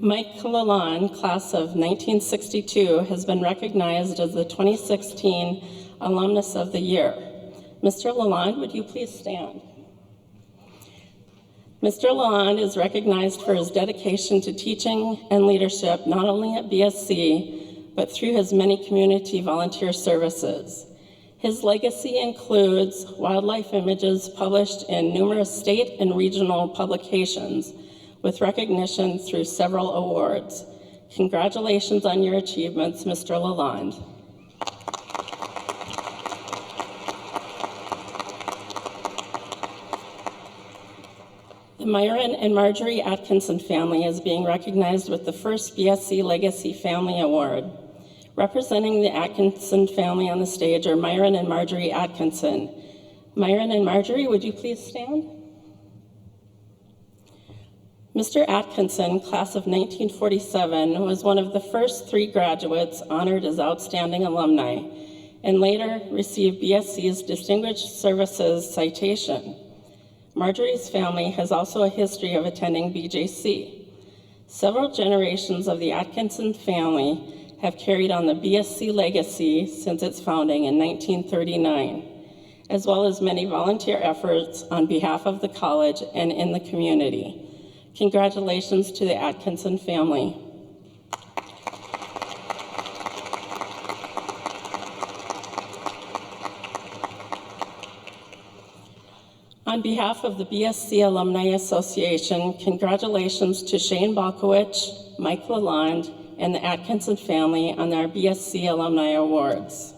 Mike Lalonde, class of 1962, has been recognized as the 2016 Alumnus of the Year. Mr. Lalonde, would you please stand? Mr. Lalonde is recognized for his dedication to teaching and leadership, not only at BSC, but through his many community volunteer services. His legacy includes wildlife images published in numerous state and regional publications, with recognition through several awards. Congratulations on your achievements, Mr. Lalonde. The Myron and Marjorie Atkinson family is being recognized with the first BSC Legacy Family Award. Representing the Atkinson family on the stage are Myron and Marjorie Atkinson. Myron and Marjorie, would you please stand? Mr. Atkinson, class of 1947, was one of the first 3 graduates honored as outstanding alumni, and later received BSC's Distinguished Services Citation. Marjorie's family has also a history of attending BJC. Several generations of the Atkinson family have carried on the BSC legacy since its founding in 1939, as well as many volunteer efforts on behalf of the college and in the community. Congratulations to the Atkinson family. On behalf of the BSC Alumni Association, congratulations to Shane Balkowicz, Mike Lalonde, and the Atkinson family on their BSC Alumni Awards.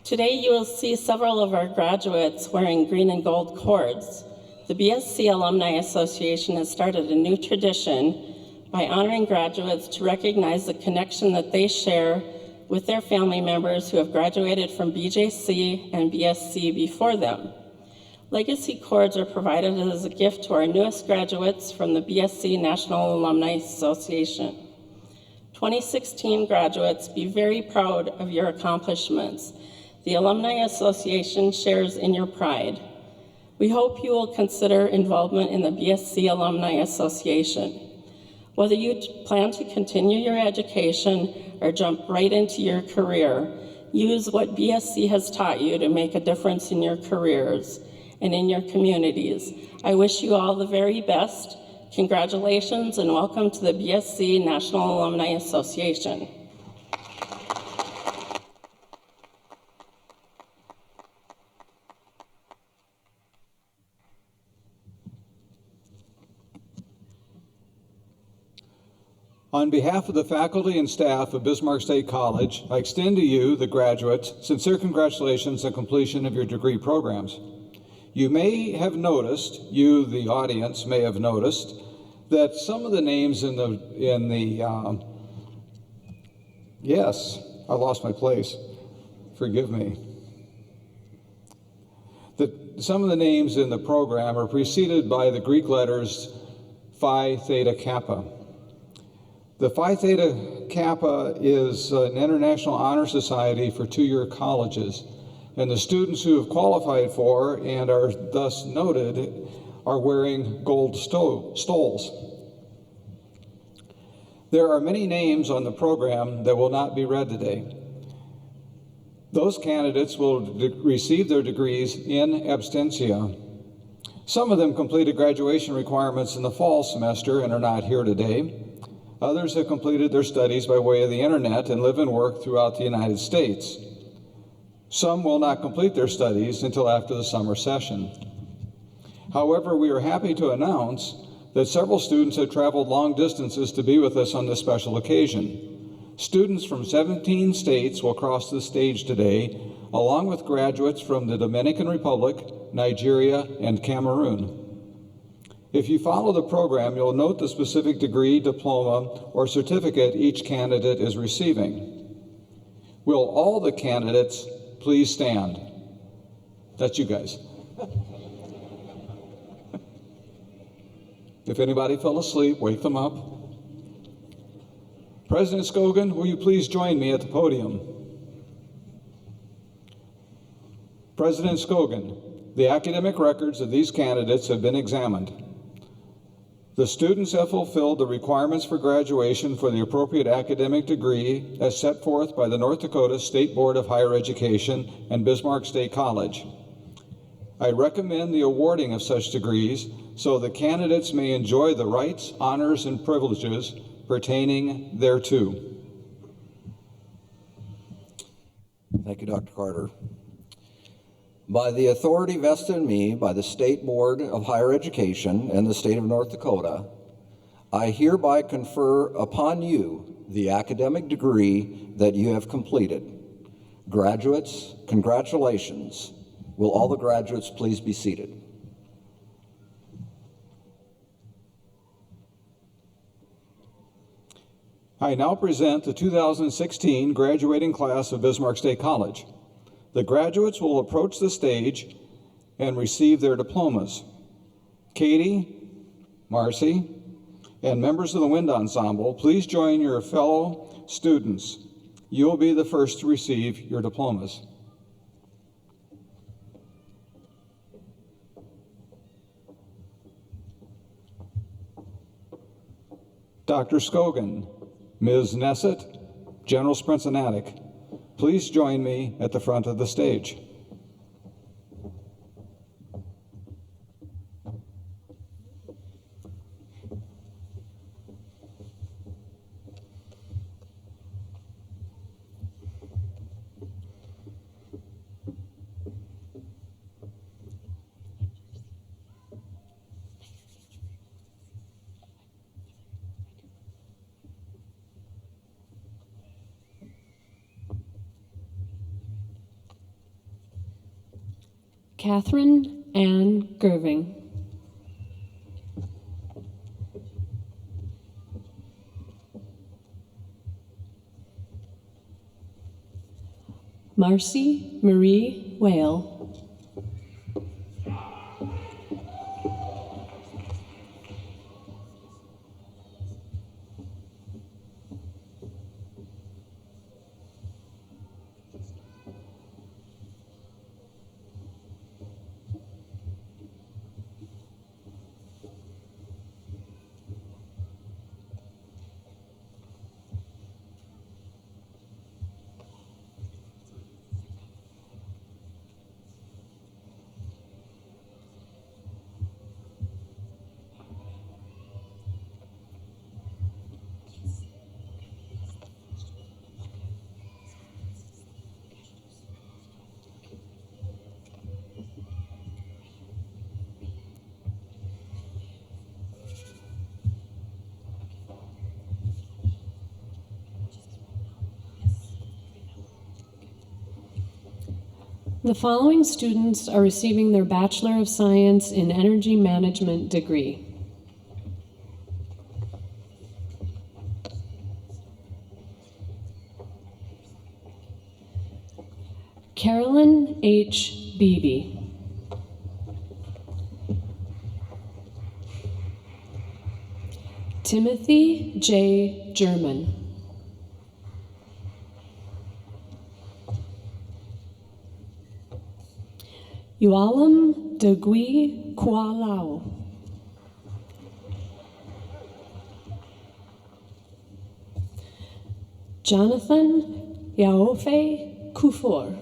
Today you will see several of our graduates wearing green and gold cords. The BSC Alumni Association has started a new tradition by honoring graduates to recognize the connection that they share with their family members who have graduated from BJC and BSC before them. Legacy cords are provided as a gift to our newest graduates from the BSC National Alumni Association. 2016 graduates, be very proud of your accomplishments. The Alumni Association shares in your pride. We hope you will consider involvement in the BSC Alumni Association. Whether you plan to continue your education or jump right into your career, use what BSC has taught you to make a difference in your careers and in your communities. I wish you all the very best. Congratulations and welcome to the BSC National Alumni Association. On behalf of the faculty and staff of Bismarck State College, I extend to you, the graduates, sincere congratulations on completion of your degree programs. You may have noticed, you, the audience, may have noticed, that some of the names in the yes, I lost my place, forgive me. Some of the names in the program are preceded by the Greek letters Phi Theta Kappa. The Phi Theta Kappa is an international honor society for two-year colleges, and the students who have qualified for and are thus noted are wearing gold stoles. There are many names on the program that will not be read today. Those candidates will receive their degrees in absentia. Some of them completed graduation requirements in the fall semester and are not here today. Others have completed their studies by way of the internet and live and work throughout the United States. Some will not complete their studies until after the summer session. However, we are happy to announce that several students have traveled long distances to be with us on this special occasion. Students from 17 states will cross the stage today, along with graduates from the Dominican Republic, Nigeria, and Cameroon. If you follow the program, you'll note the specific degree, diploma, or certificate each candidate is receiving. Will all the candidates please stand? That's you guys. If anybody fell asleep, wake them up. President SKOGEN, will you please join me at the podium? President SKOGEN, the academic records of these candidates have been examined. The students have fulfilled the requirements for graduation for the appropriate academic degree as set forth by the North Dakota State Board of Higher Education and Bismarck State College. I recommend the awarding of such degrees so the candidates may enjoy the rights, honors, and privileges pertaining thereto. Thank you, Dr. Carter. By the authority vested in me by the State Board of Higher Education and the State of North Dakota, I hereby confer upon you the academic degree that you have completed. Graduates, congratulations. Will all the graduates please be seated? I now present the 2016 graduating class of Bismarck State College. The graduates will approach the stage and receive their diplomas. Katie, Marcy, and members of the Wind Ensemble, please join your fellow students. You will be the first to receive your diplomas. Dr. SKOGEN, Ms. Nessett, General Sprincenatic, please join me at the front of the stage. Catherine Ann Gerving. Marcy Marie Whale. The following students are receiving their Bachelor of Science in Energy Management degree. Carolyn H. Beebe. Timothy J. German. Ualam Degui Kualau. Jonathan Yaofe Kufor.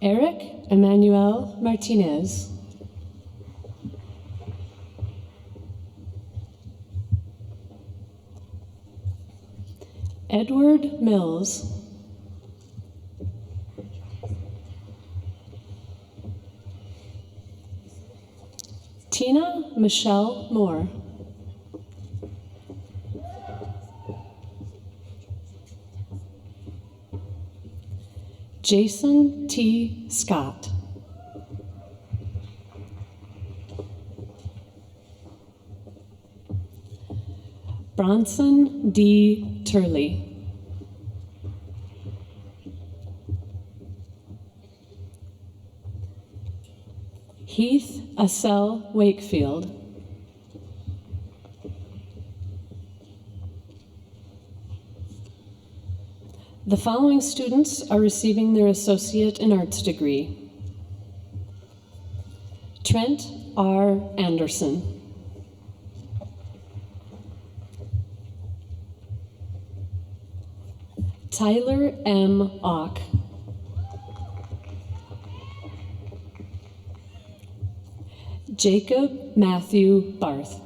Eric Emmanuel Martinez. Edward Mills. Tina Michelle Moore. Jason T. Scott. Bronson D. Turley. Heath Assel Wakefield. The following students are receiving their Associate in Arts degree. Trent R. Anderson. Tyler M. Ock. Jacob Matthew Barth.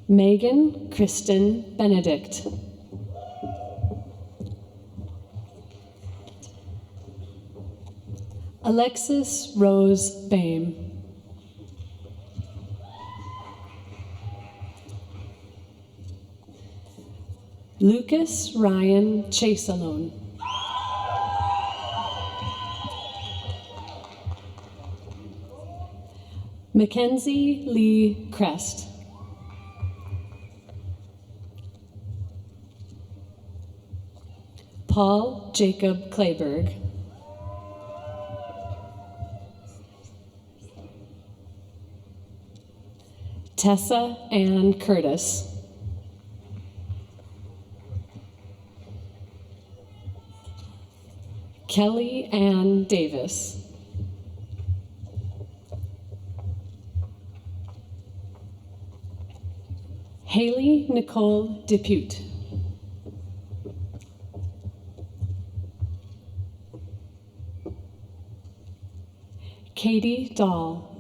Megan Kristen Benedict. Alexis Rose Bame. Lucas Ryan Chasalone. Mackenzie Lee Crest. Paul Jacob Clayberg. Tessa Ann Curtis. Kelly Ann Davis. Haley Nicole Depute. Katie Dahl.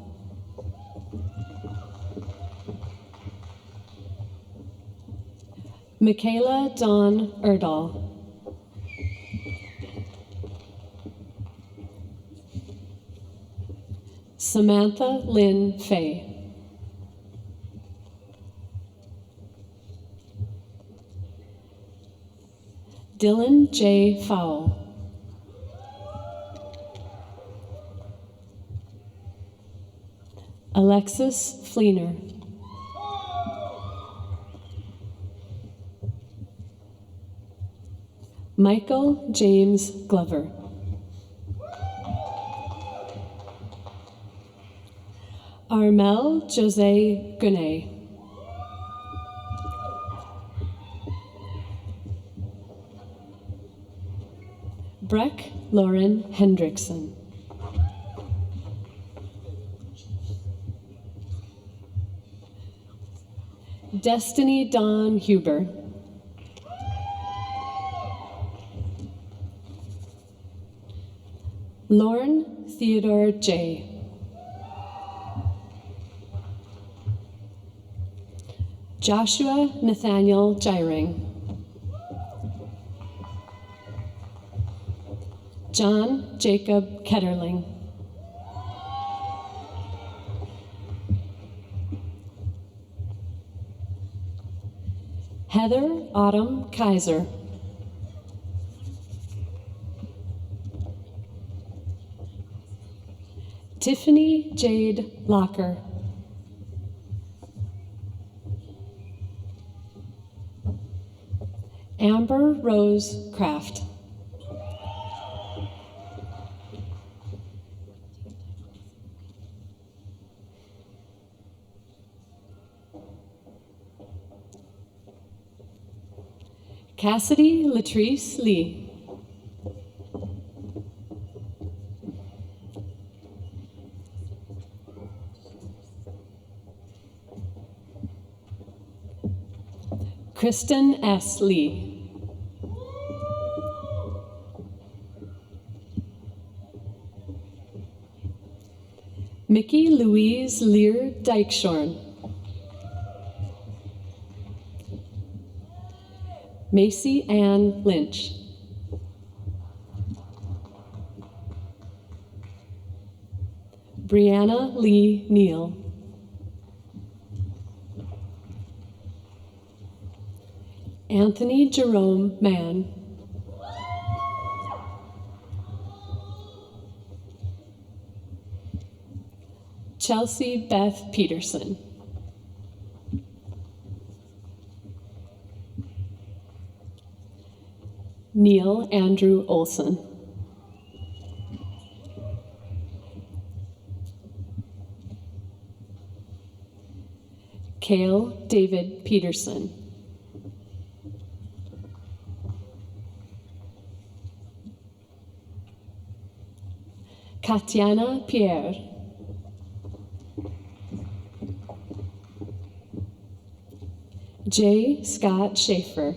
Michaela Dawn Erdahl. Samantha Lynn Fay. Dylan J. Fowle. Alexis Fleener. Michael James Glover. Armel Jose Gunay. Breck Lauren Hendrickson. Destiny Dawn Huber. Lauren Theodore J. Joshua Nathaniel Gyring. John Jacob Ketterling. Heather Autumn Kaiser. Tiffany Jade Locker. Amber Rose Kraft. Cassidy Latrice Lee. Kristen S. Lee. Mickey Louise Lear Dykeshorn. Macy Ann Lynch. Brianna Lee Neal. Anthony Jerome Mann. Chelsea Beth Peterson. Neil Andrew Olson. Cale David Peterson. Katiana Pierre. J. Scott Schaefer.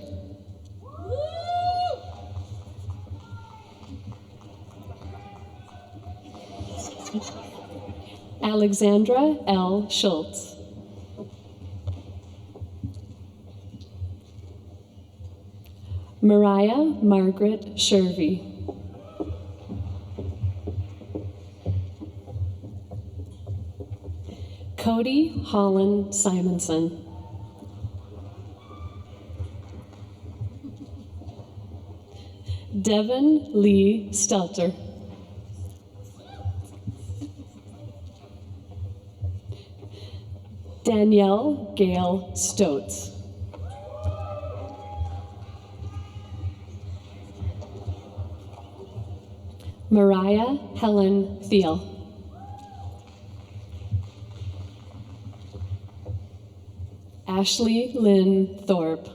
Alexandra L. Schultz. Mariah Margaret Shervey. Cody Holland Simonson. Devin Lee Stelter. Danielle Gail Stotes. Mariah Helen Thiel. Ashley Lynn Thorpe.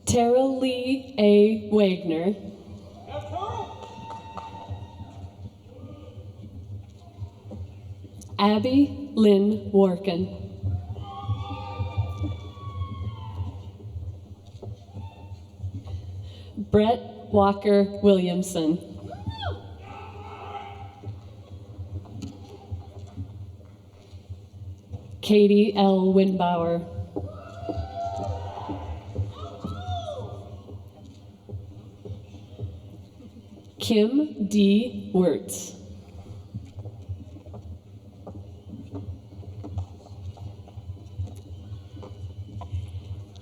Tara Lee A. Wagner. Abby Lynn Workin. Brett Walker Williamson. Katie L. Winbauer. Kim D. Wirtz.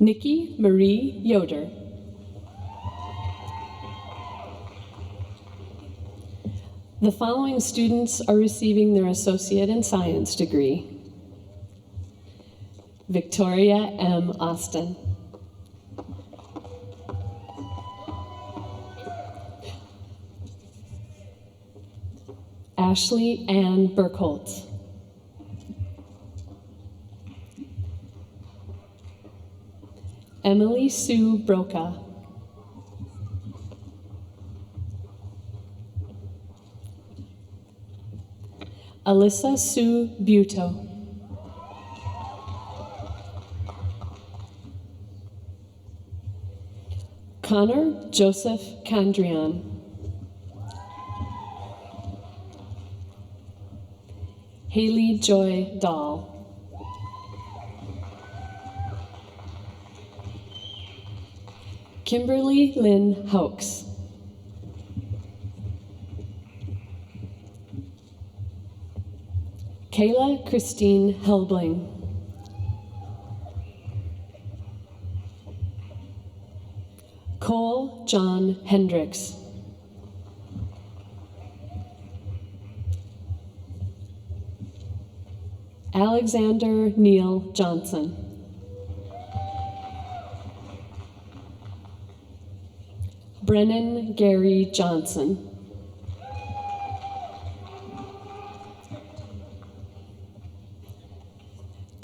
Nikki Marie Yoder. The following students are receiving their Associate in Science degree. Victoria M. Austin. Ashley Ann Burkholtz. Emily Sue Broca. Alyssa Sue Buto. Connor Joseph Condrian. Haley Joy Dahl. Kimberly Lynn Hokes. Kayla Christine Helbling. Cole John Hendricks. Alexander Neil Johnson. Brennan Gary Johnson.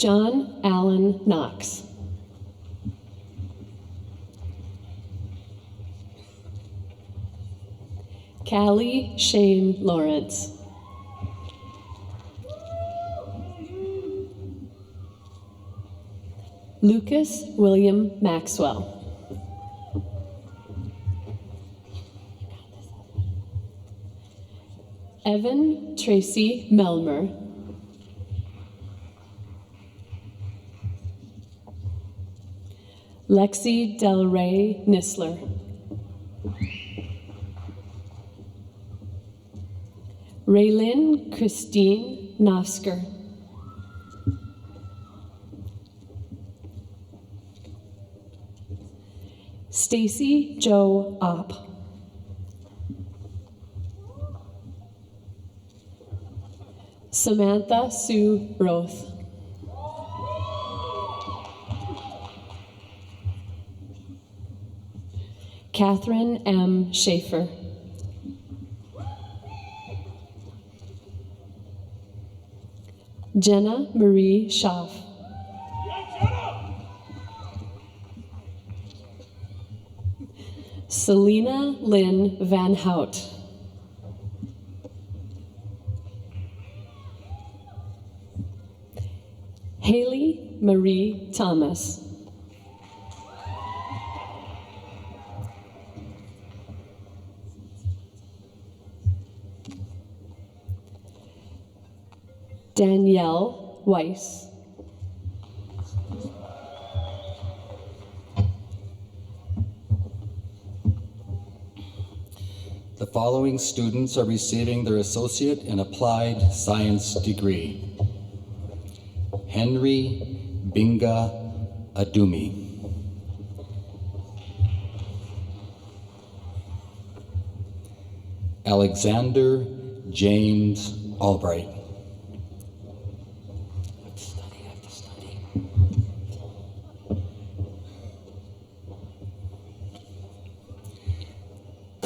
John Allen Knox. Callie Shane Lawrence. Lucas William Maxwell. Evan Tracy Melmer. Lexi Del Rey Nisler. Raylyn Christine Nosker. Stacy Jo Opp. Samantha Sue Roth. Catherine M. Schaefer. Jenna Marie Schaaf. Selena Lynn Van Hout. Haley Marie Thomas. Danielle Weiss. The following students are receiving their Associate in Applied Science degree. Henry Binga Adumi. Alexander James Albright.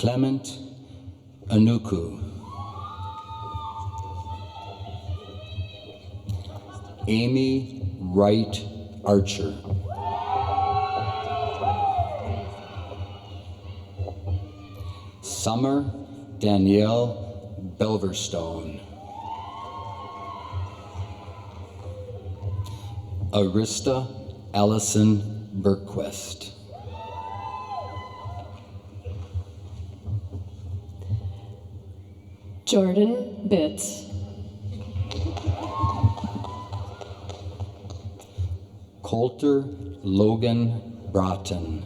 Clement Anuku. Amy Wright Archer. Summer Danielle Belverstone. Arista Allison Berquist. Jordan Bitts. Coulter Logan Broughton.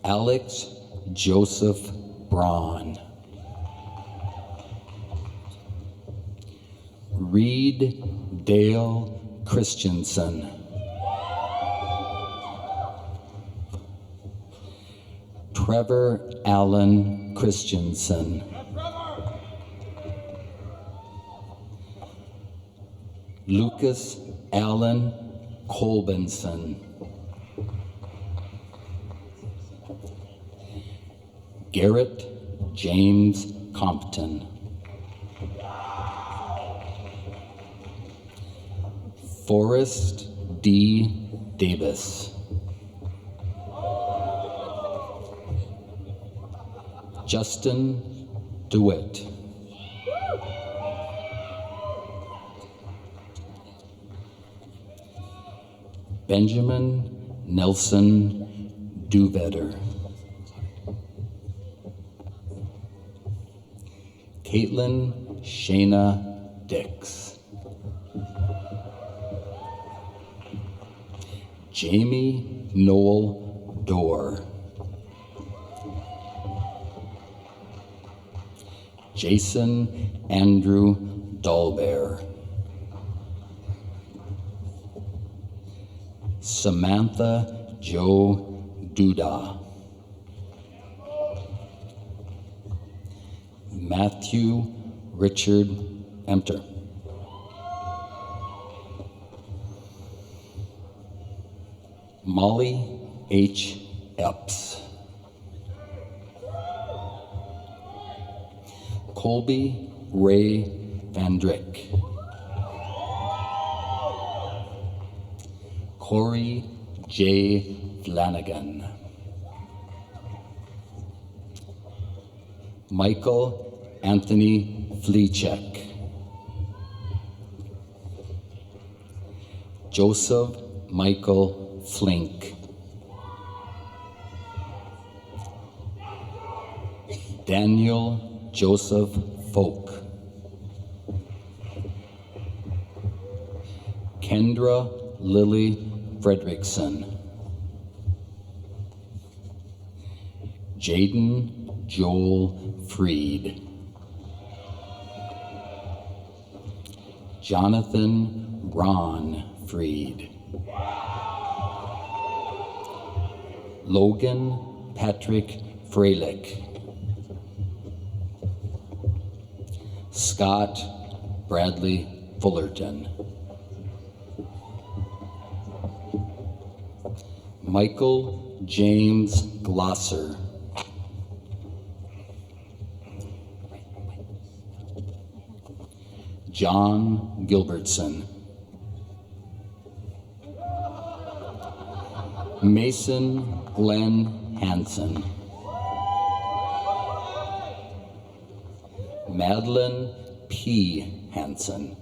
Alex Joseph Braun. Reed Dale Christensen. Trevor Allen Christensen. Lucas Allen Colbinson. Garrett James Compton. Forrest D. Davis. Justin DeWitt. Benjamin Nelson Duvetter. Caitlin Shayna Dix. Jamie Noel Dorr. Jason Andrew Dahlbear, Samantha Jo Duda, Matthew Richard Emter, Molly H. Epps, Colby Ray Van Drick, Corey J. Flanagan, Michael Anthony Fleechek, Joseph Michael Flink, Daniel Joseph Folk, Kendra Lily Fredrickson, Jaden Joel Freed, Jonathan Ron Freed, Logan Patrick Freilich, Scott Bradley Fullerton, Michael James Glosser, John Gilbertson, Mason Glenn Hansen, Madeline P. Hansen,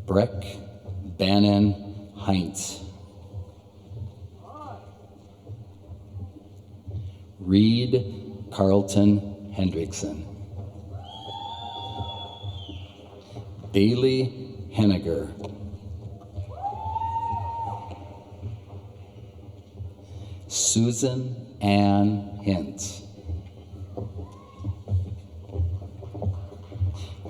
Breck Bannon Heinz, Reed Carlton Hendrickson, Bailey Henniger, Susan Ann Hintz,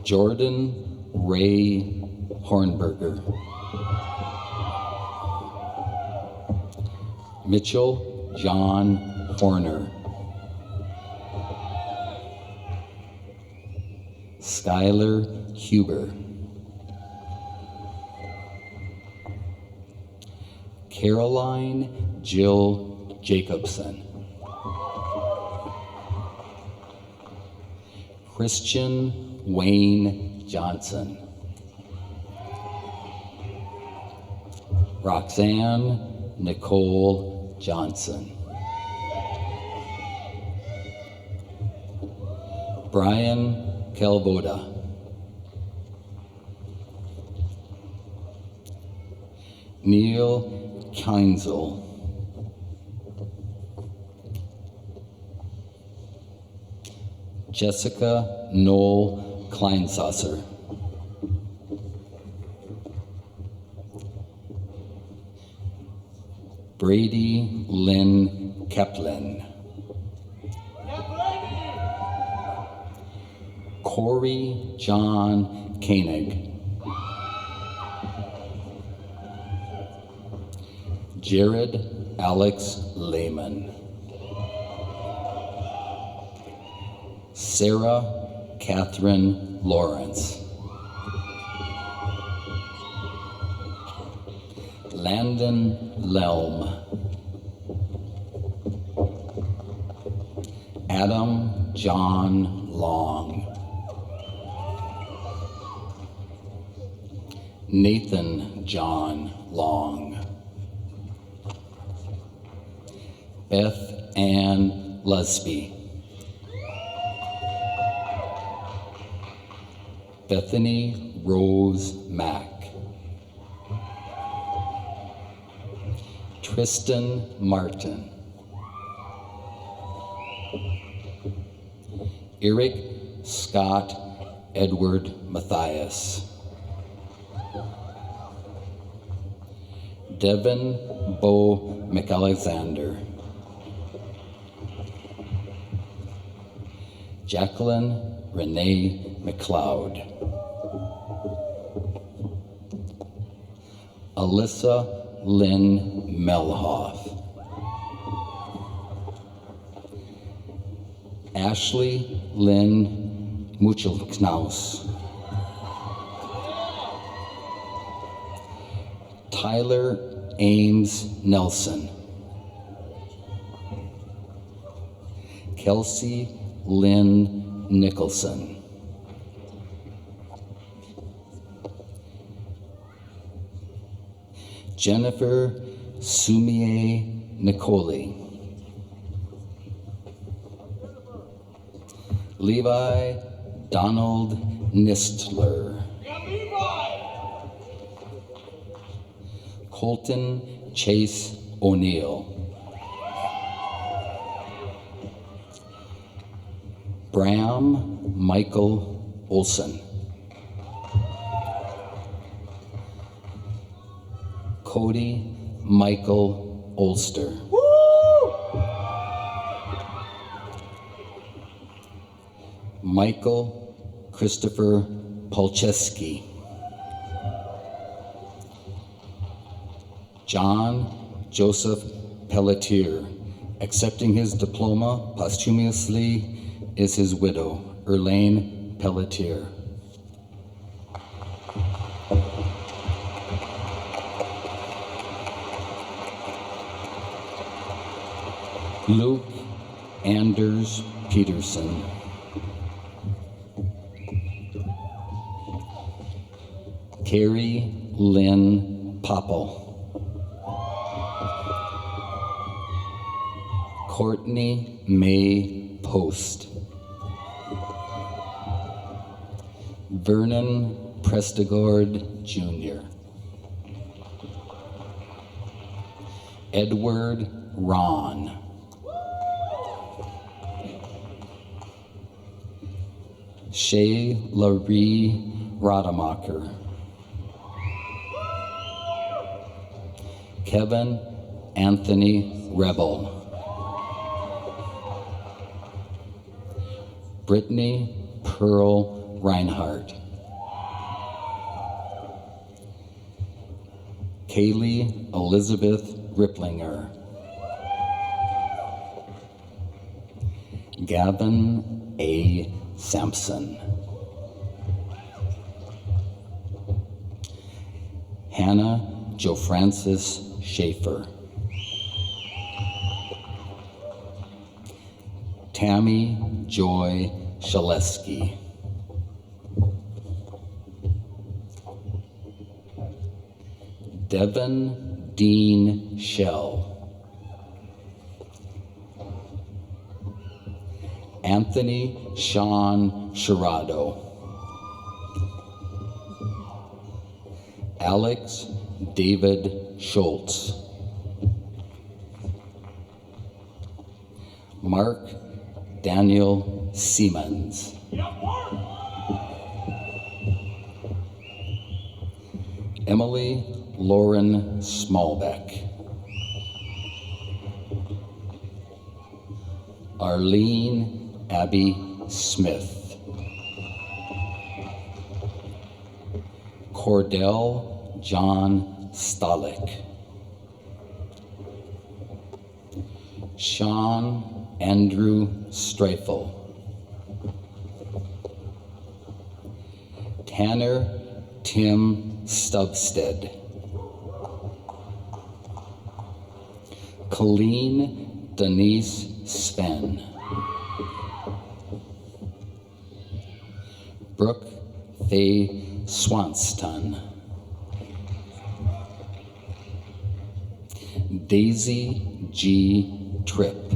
Jordan Ray Hornberger, Mitchell John Horner, Skylar Huber, Caroline Jill Jacobson, Christian Wayne Johnson, Roxanne Nicole Johnson, Brian Calvoda, Neil Keinzel, Jessica Noel Kleinsasser, Brady Lynn Keplin, Corey John Koenig, Jared Alex Lehman, Sarah Catherine Lawrence, Landon Lelm, Adam John Long, Nathan John Long, Beth Ann Lusby, Bethany Rose Mack, Tristan Martin, Eric Scott Edward Matthias, Devin Bo McAlexander, Jacqueline Renee McLeod. Alyssa Lynn Melhoff. Ashley Lynn Muchelknaus. Tyler Ames Nelson. Kelsey Lynn Nicholson. Jennifer Sumie Nicoli. Levi Donald Nistler. Colton Chase O'Neill. Bram Michael Olson. Cody Michael Olster. Michael Christopher Polcheski. John Joseph Pelletier. Accepting his diploma posthumously is his widow, Erlane Pelletier. Luke Anders Peterson. Carrie Lynn Popple. Courtney May Post. Vernon Prestigord Jr. Edward Ron. Shay Laree Rademacher. Kevin Anthony Rebel. Brittany Pearl Reinhardt. Kaylee Elizabeth Ripplinger. Gavin A. Sampson. Hannah Jo Francis Schaefer. Tammy Joy Shaleski. Devin Dean Shell. Anthony Sean Sherrado. Alex David Schultz. Mark Daniel Siemens. Emily Lauren Smallbeck. Arlene Abby Smith. Cordell John Stalick. Sean Andrew Streifel. Tanner Tim Stubstead. Colleen Denise Sven. Brooke Faye Swanston. Daisy G. Tripp.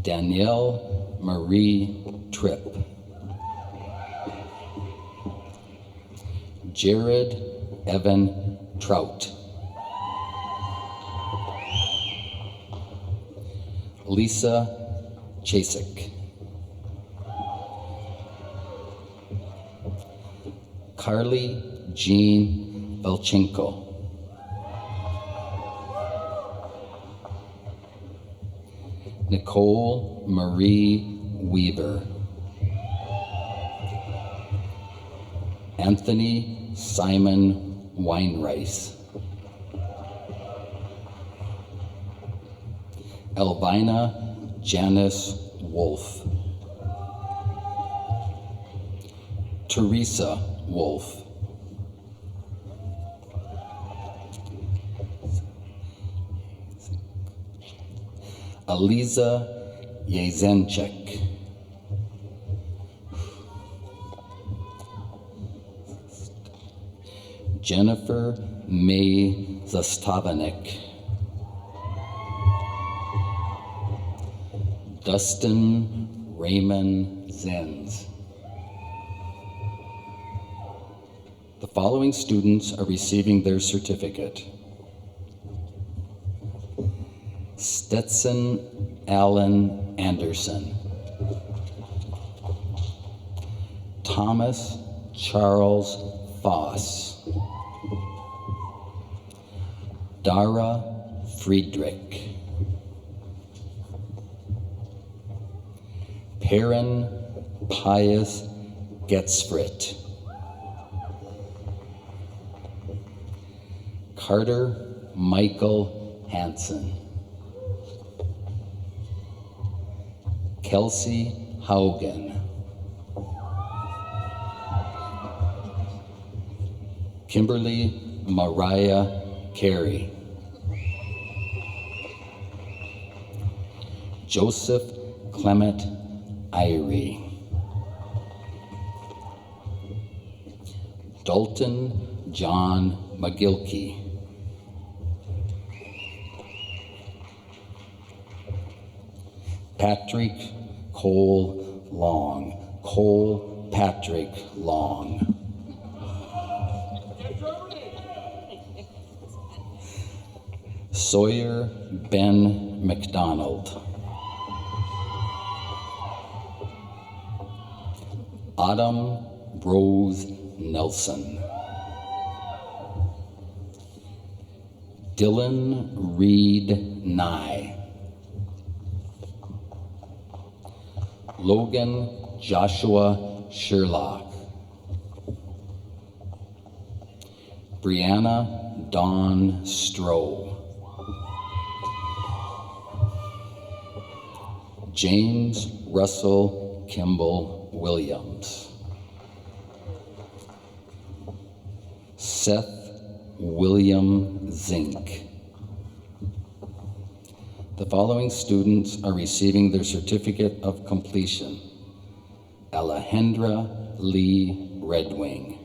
Danielle Marie Tripp. Jared Evan Trout. Lisa Chasik. Carly Jean Belchenko. Nicole Marie Weaver. Anthony Simon Weinreis. Elvina Janice Wolf. Teresa Wolf. Aliza Yezenchek. Jennifer May Zastavanek. Dustin Raymond Zenz. The following students are receiving their certificate. Stetson Allen Anderson. Thomas Charles Foss. Dara Friedrich. Perrin Pius Getzfrit. Carter Michael Hansen. Kelsey Haugen. Kimberly Mariah Carey. Joseph Clement Irie. Dalton John McGilkey. Patrick Cole Long. Cole Patrick Long. Sawyer Ben McDonald. Autumn Rose Nelson. Dylan Reed Nye. Logan Joshua Sherlock. Brianna Dawn Stroh. James Russell Kimball Williams. Seth William Zink. The following students are receiving their certificate of completion. Alejandra Lee Redwing.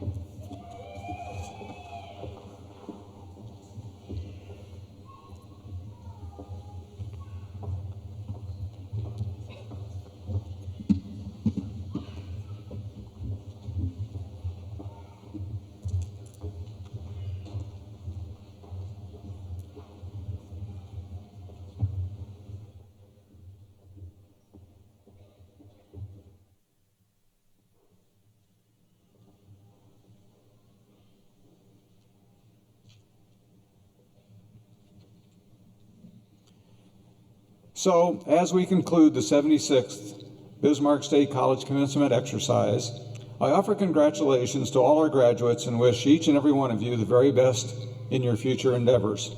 So, as we conclude the 76th Bismarck State College commencement exercise, I offer congratulations to all our graduates and wish each and every one of you the very best in your future endeavors.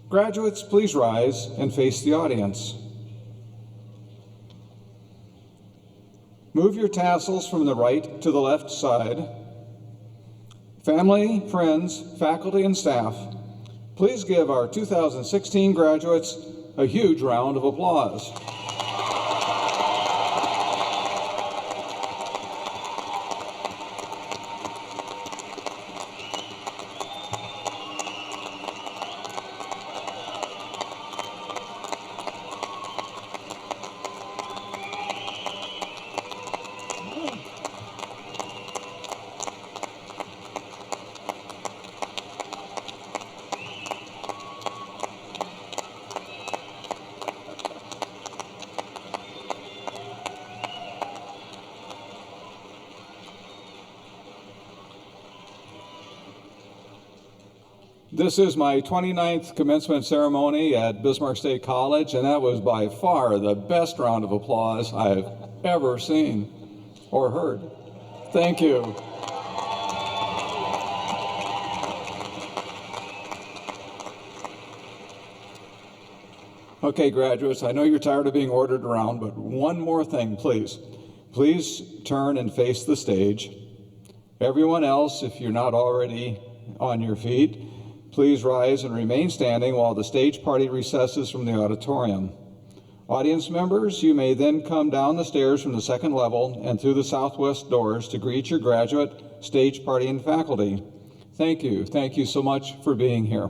Graduates, please rise and face the audience. Move your tassels from the right to the left side. Family, friends, faculty, and staff, please give our 2016 graduates a huge round of applause. This is my 29th commencement ceremony at Bismarck State College, and that was by far the best round of applause I've ever seen or heard. Thank you. Okay, graduates, I know you're tired of being ordered around, but one more thing, please. Please turn and face the stage. Everyone else, if you're not already on your feet, please rise and remain standing while the stage party recesses from the auditorium. Audience members, you may then come down the stairs from the second level and through the southwest doors to greet your graduate, stage party, and faculty. Thank you. Thank you so much for being here.